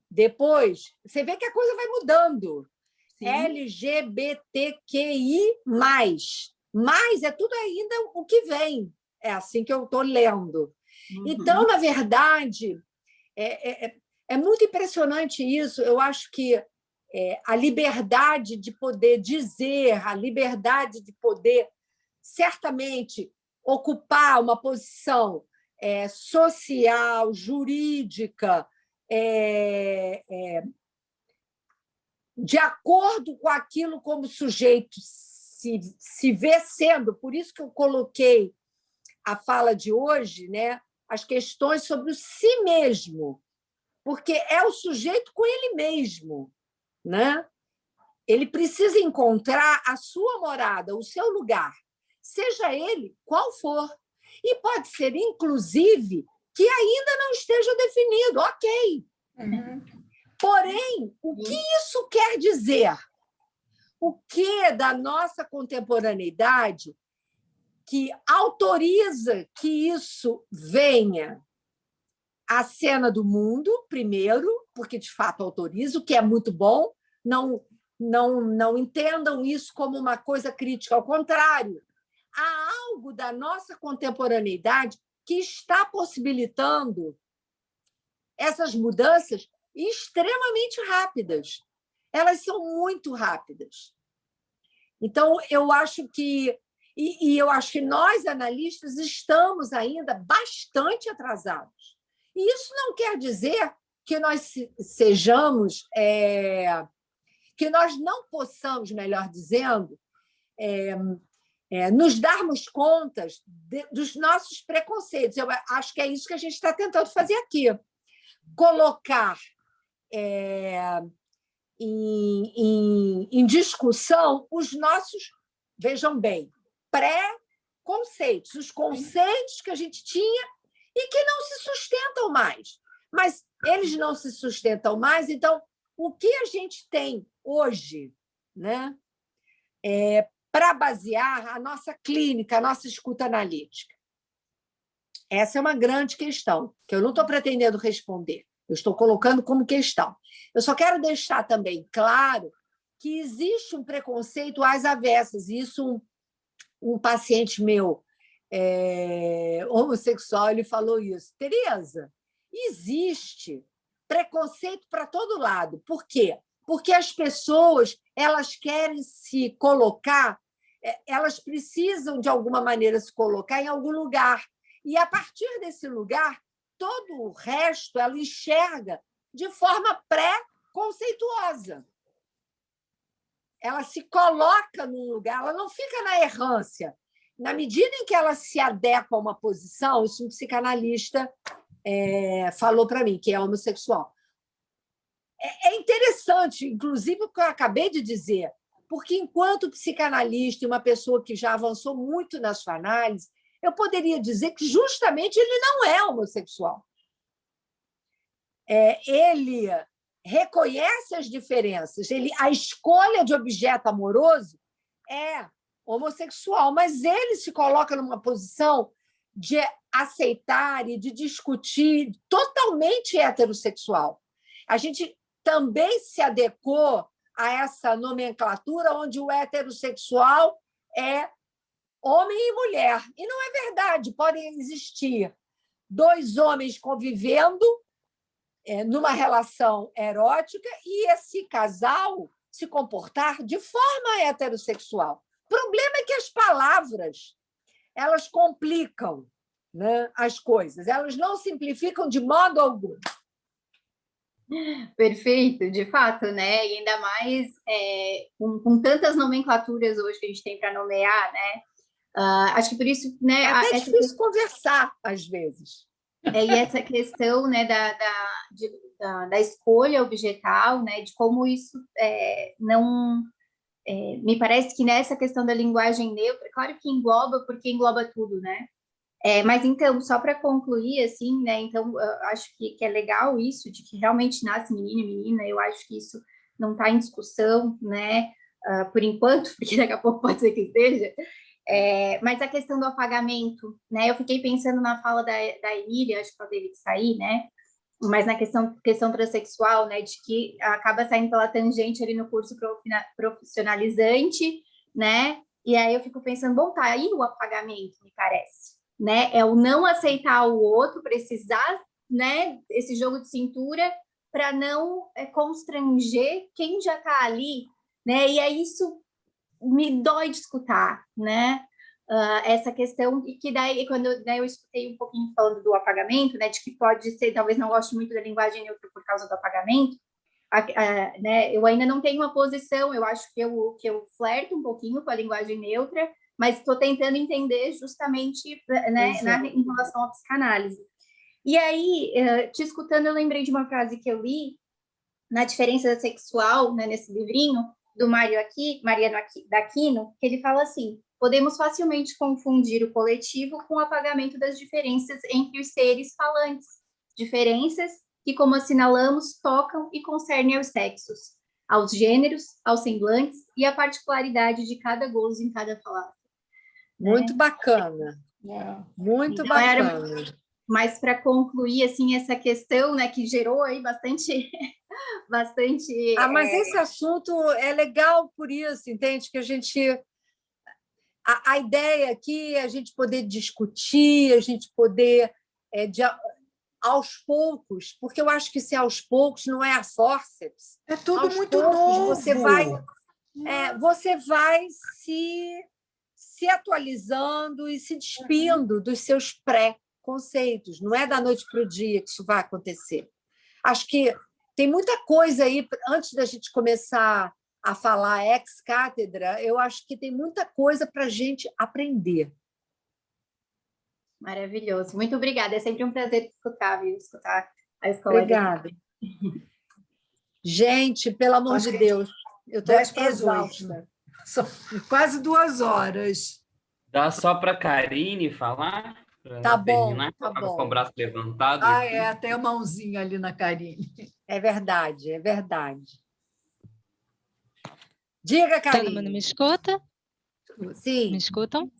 Depois, você vê que a coisa vai mudando. Sim. LGBTQI+. Mais é tudo ainda o que vem. É assim que eu estou lendo. Uhum. Então, na verdade, é muito impressionante isso. Eu acho que a liberdade de poder dizer, a liberdade de poder, certamente, ocupar uma posição social, jurídica, de acordo com aquilo como o sujeito se vê sendo. Por isso que eu coloquei a fala de hoje, as questões sobre o si mesmo, porque é o sujeito com ele mesmo. Ele precisa encontrar a sua morada, o seu lugar, seja ele qual for. E pode ser, inclusive, que ainda não esteja definido, ok. Uhum. Porém, o que isso quer dizer? O que da nossa contemporaneidade que autoriza que isso venha à cena do mundo, primeiro, porque, de fato, autoriza, o que é muito bom, não entendam isso como uma coisa crítica, ao contrário, há algo da nossa contemporaneidade que está possibilitando essas mudanças extremamente rápidas. Elas são muito rápidas. Então, eu acho que eu acho que nós, analistas, estamos ainda bastante atrasados. E isso não quer dizer que nós sejamos, que nós não possamos, melhor dizendo, nos darmos conta dos nossos preconceitos. Eu acho que é isso que a gente está tentando fazer aqui. Colocar em discussão os nossos, vejam bem, pré-conceitos, os conceitos que a gente tinha e que não se sustentam mais. Mas eles não se sustentam mais, então, o que a gente tem hoje, né, para basear a nossa clínica, a nossa escuta analítica? Essa é uma grande questão, que eu não estou pretendendo responder, eu estou colocando como questão. Eu só quero deixar também claro que existe um preconceito às avessas, e isso um paciente meu homossexual, ele falou isso. Tereza, existe preconceito para todo lado. Por quê? Porque as pessoas elas querem se colocar, elas precisam, de alguma maneira, se colocar em algum lugar. E, a partir desse lugar, todo o resto ela enxerga de forma pré-conceituosa. Ela se coloca num lugar, ela não fica na errância. Na medida em que ela se adequa a uma posição, isso um psicanalista falou para mim, que é homossexual. É interessante, inclusive, o que eu acabei de dizer, porque, enquanto psicanalista e uma pessoa que já avançou muito na sua análise, eu poderia dizer que, justamente, ele não é homossexual. Ele reconhece as diferenças, a escolha de objeto amoroso é homossexual, mas ele se coloca numa posição de aceitar e de discutir totalmente heterossexual. A gente também se adequou a essa nomenclatura onde o heterossexual é homem e mulher. E não é verdade. Podem existir dois homens convivendo numa relação erótica e esse casal se comportar de forma heterossexual. O problema é que as palavras elas complicam, né, as coisas, elas não simplificam de modo algum. Perfeito, de fato, né? E ainda mais com tantas nomenclaturas hoje que a gente tem para nomear, né? Acho que por isso, né? É até difícil conversar às vezes. E essa questão, né, da escolha objetal, né? De como isso não me parece que nessa questão da linguagem neutra, claro que engloba, porque engloba tudo, né? Mas, então, só para concluir, assim, né, então, acho que é legal isso, de que realmente nasce menino e menina, eu acho que isso não está em discussão, né, por enquanto, porque daqui a pouco pode ser que esteja, mas a questão do apagamento, né, eu fiquei pensando na fala da Emília, acho que ela teve que sair, né, mas na questão transexual, né, de que acaba saindo pela tangente ali no curso profissionalizante, né, e aí eu fico pensando, bom, tá aí o apagamento, me parece, né? É o não aceitar o outro, precisar, né, esse jogo de cintura para não constranger quem já está ali, né? E aí isso me dói de escutar, né? Essa questão, e que daí, quando eu escutei um pouquinho falando do apagamento, né, de que pode ser, talvez não goste muito da linguagem neutra por causa do apagamento, né, eu ainda não tenho uma posição, eu acho que eu flerto um pouquinho com a linguagem neutra, mas estou tentando entender justamente, né, em relação à psicanálise. E aí, te escutando, eu lembrei de uma frase que eu li na Diferença Sexual, né, nesse livrinho, do Mariano Aquino, que ele fala assim: podemos facilmente confundir o coletivo com o apagamento das diferenças entre os seres falantes, diferenças que, como assinalamos, tocam e concernem aos sexos, aos gêneros, aos semblantes e à particularidade de cada gozo em cada palavra. Muito bacana. Muito então, bacana. Mas para concluir assim essa questão, né, que gerou aí bastante mas esse assunto é legal por isso, entende? Que a gente a ideia aqui é a gente poder discutir, a gente poder aos poucos, porque eu acho que se aos poucos não é a forceps. É tudo aos muito poucos, novo. Você vai se atualizando e se despindo dos seus pré-conceitos. Não é da noite para o dia que isso vai acontecer. Acho que tem muita coisa aí, antes da gente começar a falar ex cátedra, eu acho que tem muita coisa para a gente aprender. Maravilhoso. Muito obrigada. É sempre um prazer escutar, viu? Escutar a escola. Obrigada. Gente, pelo amor de Deus, eu estou exausta. São quase 2 horas. Dá só para a Karine falar? Tá bom, terminar? tá bom. Com o braço levantado. Até a mãozinha ali na Karine. É verdade, é verdade. Diga, Karine. Todo mundo me escuta? Sim. Me escutam?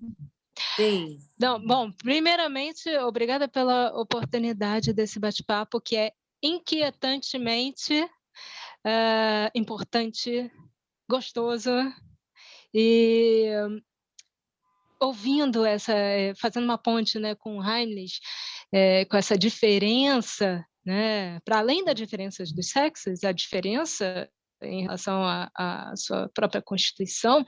Sim. Não, bom, primeiramente, obrigada pela oportunidade desse bate-papo, que é inquietantemente importante, gostoso, e ouvindo fazendo uma ponte, né, com o Heimlich, com essa diferença, né, para além das diferenças dos sexos, a diferença em relação à sua própria constituição,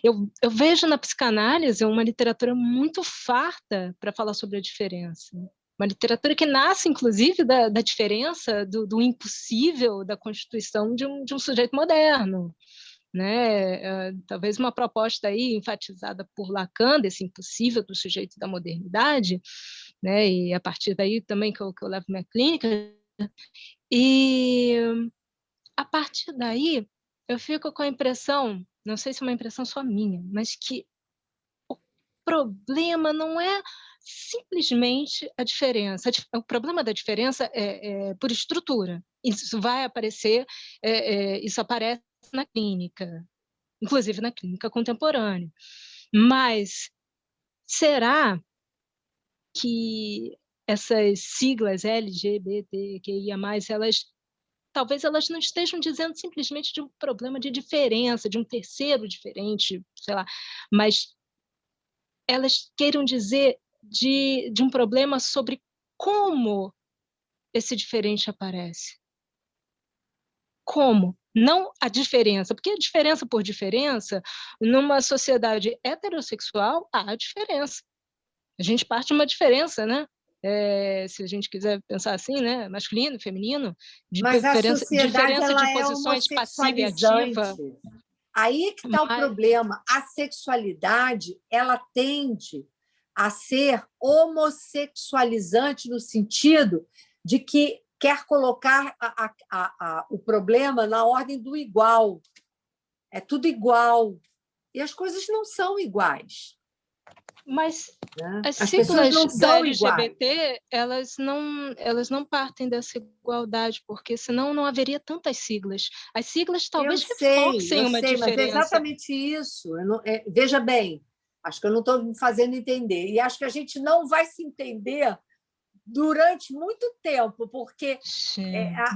eu vejo na psicanálise uma literatura muito farta para falar sobre a diferença. Uma literatura que nasce, inclusive, da diferença, do impossível da constituição de um sujeito moderno. Né? Talvez uma proposta aí enfatizada por Lacan, desse impossível do sujeito da modernidade, né? E a partir daí também que eu levo minha clínica. E a partir daí eu fico com a impressão, não sei se é uma impressão só minha, mas que o problema não é simplesmente a diferença. O problema da diferença é por estrutura. Isso vai aparecer, isso aparece na clínica, inclusive na clínica contemporânea. Mas será que essas siglas LGBTQIA+, talvez elas não estejam dizendo simplesmente de um problema de diferença, de um terceiro diferente, sei lá, mas elas queiram dizer de um problema sobre como esse diferente aparece. Como? Não a diferença, porque a diferença por diferença, numa sociedade heterossexual, há diferença. A gente parte de uma diferença, né? Se a gente quiser pensar assim, né? Masculino, feminino, diferença de posições passiva e ativa. Aí que está o problema. A sexualidade, ela tende a ser homossexualizante no sentido de que quer colocar o problema na ordem do igual. É tudo igual. E as coisas não são iguais. Mas né? As siglas da LGBT, elas não partem dessa igualdade, porque senão não haveria tantas siglas. As siglas talvez reforcem uma diferença. Mas é exatamente isso. Veja bem, acho que eu não estou me fazendo entender. E acho que a gente não vai se entender durante muito tempo, porque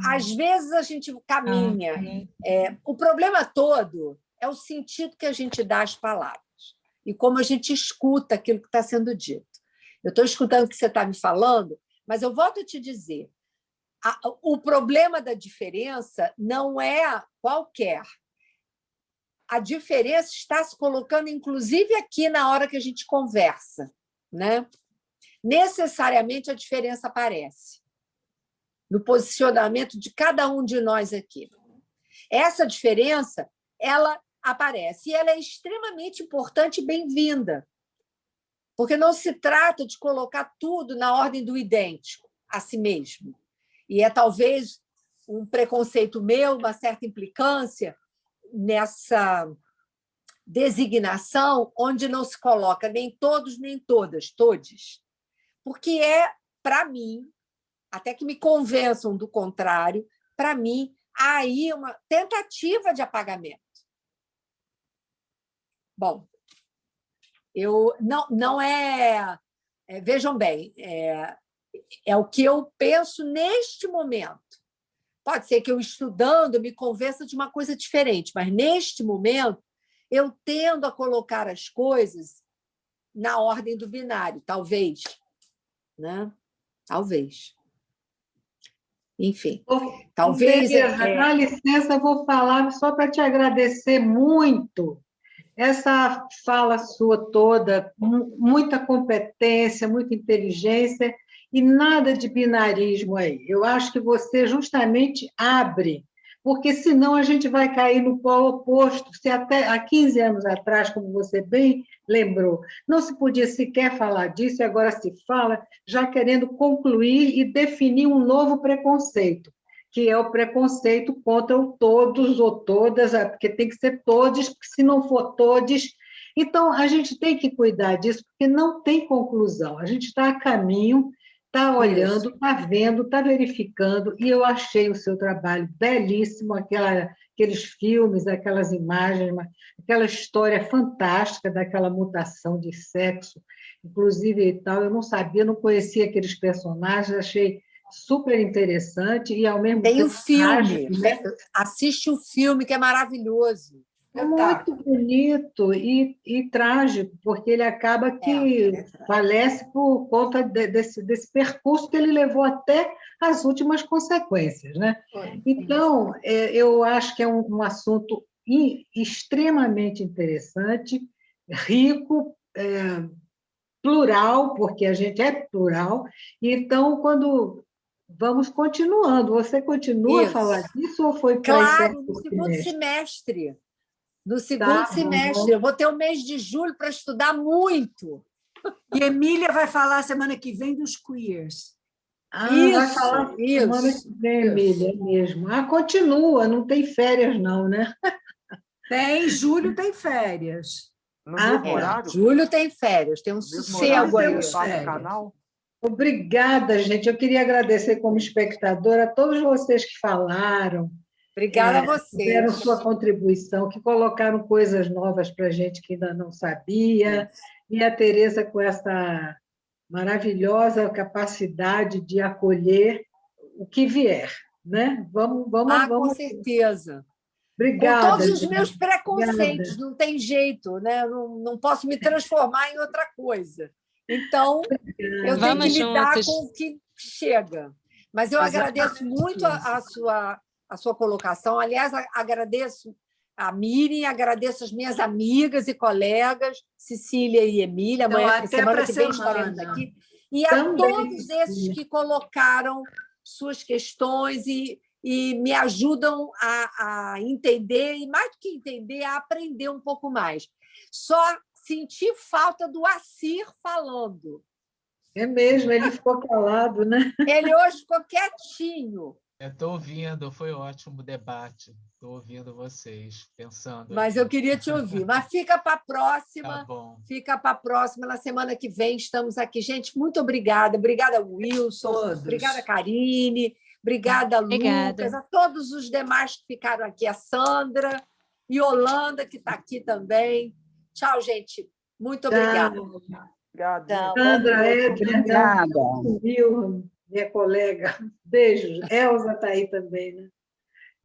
às vezes a gente caminha. O problema todo é o sentido que a gente dá às palavras e como a gente escuta aquilo que está sendo dito. Eu estou escutando o que você está me falando, mas eu volto a te dizer, o problema da diferença não é qualquer. A diferença está se colocando, inclusive, aqui na hora que a gente conversa, né? Necessariamente a diferença aparece no posicionamento de cada um de nós aqui. Essa diferença, ela aparece e ela é extremamente importante e bem-vinda, porque não se trata de colocar tudo na ordem do idêntico a si mesmo. E é talvez um preconceito meu, uma certa implicância nessa designação onde não se coloca nem todos, nem todas, todes. Porque para mim, até que me convençam do contrário, para mim, há aí uma tentativa de apagamento. Bom, não é... Vejam bem, é o que eu penso neste momento. Pode ser que eu, estudando, me convença de uma coisa diferente, mas, neste momento, eu tendo a colocar as coisas na ordem do binário, talvez. Né? Talvez. Enfim, talvez... Tereza, dá licença, eu vou falar só para te agradecer muito. Essa fala sua toda, muita competência, muita inteligência e nada de binarismo aí. Eu acho que você justamente abre porque senão a gente vai cair no polo oposto. Se até há 15 anos atrás, como você bem lembrou, não se podia sequer falar disso, e agora se fala, já querendo concluir e definir um novo preconceito, que é o preconceito contra o todos ou todas, porque tem que ser todos, porque se não for todos... Então, a gente tem que cuidar disso, porque não tem conclusão. A gente está a caminho, está olhando, está vendo, está verificando, e eu achei o seu trabalho belíssimo, aqueles filmes, aquelas imagens, aquela história fantástica daquela mutação de sexo, inclusive e tal. Eu não sabia, não conhecia aqueles personagens, achei super interessante e, ao mesmo tempo... Tem o filme, trágico, né? Assiste o filme, que é maravilhoso. Muito bonito e trágico, porque ele acaba que falece por conta desse percurso que ele levou até as últimas consequências, né? Então, eu acho que é um assunto extremamente interessante, rico, plural, porque a gente é plural. Então, quando vamos continuando, você continua a falar disso ou foi para Claro, no segundo semestre. No segundo semestre. Eu vou ter o mês de julho para estudar muito. E Emília vai falar semana que vem dos queers. Isso, vai falar semana que vem, Emília, é mesmo. Continua, não tem férias, não, né? Tem, julho tem férias. Julho tem férias, tem um sossego aí. Obrigada, gente. Eu queria agradecer como espectadora a todos vocês que falaram. Obrigada a vocês. Deram sua contribuição, que colocaram coisas novas para a gente que ainda não sabia. E a Tereza com essa maravilhosa capacidade de acolher o que vier, né? Vamos. Com certeza. Obrigada. Com todos os meus preconceitos, não tem jeito, né? Não posso me transformar em outra coisa. Então, eu tenho que lidar com o que chega. Mas eu agradeço muito a sua colocação. Aliás, agradeço a Miriam, agradeço as minhas amigas e colegas, Cecília e Emília, semana que vem estaremos aqui. E a todos esses que colocaram suas questões e me ajudam a entender, e mais do que entender, a aprender um pouco mais. Só senti falta do Assir falando. É mesmo, ele ficou calado, né? Ele hoje ficou quietinho. Eu estou ouvindo, foi ótimo o debate. Estou ouvindo vocês, pensando. Mas eu queria te ouvir. Mas fica para a próxima. Tá bom. Fica para a próxima. Na semana que vem estamos aqui. Gente, muito obrigada. Obrigada, Wilson. Obrigada, Karine. Obrigada, Lucas. A todos os demais que ficaram aqui. A Sandra e Yolanda, que está aqui também. Tchau, gente. Muito obrigada. Obrigada. Sandra, obrigada. Minha colega. Beijos. Elza está aí também, né?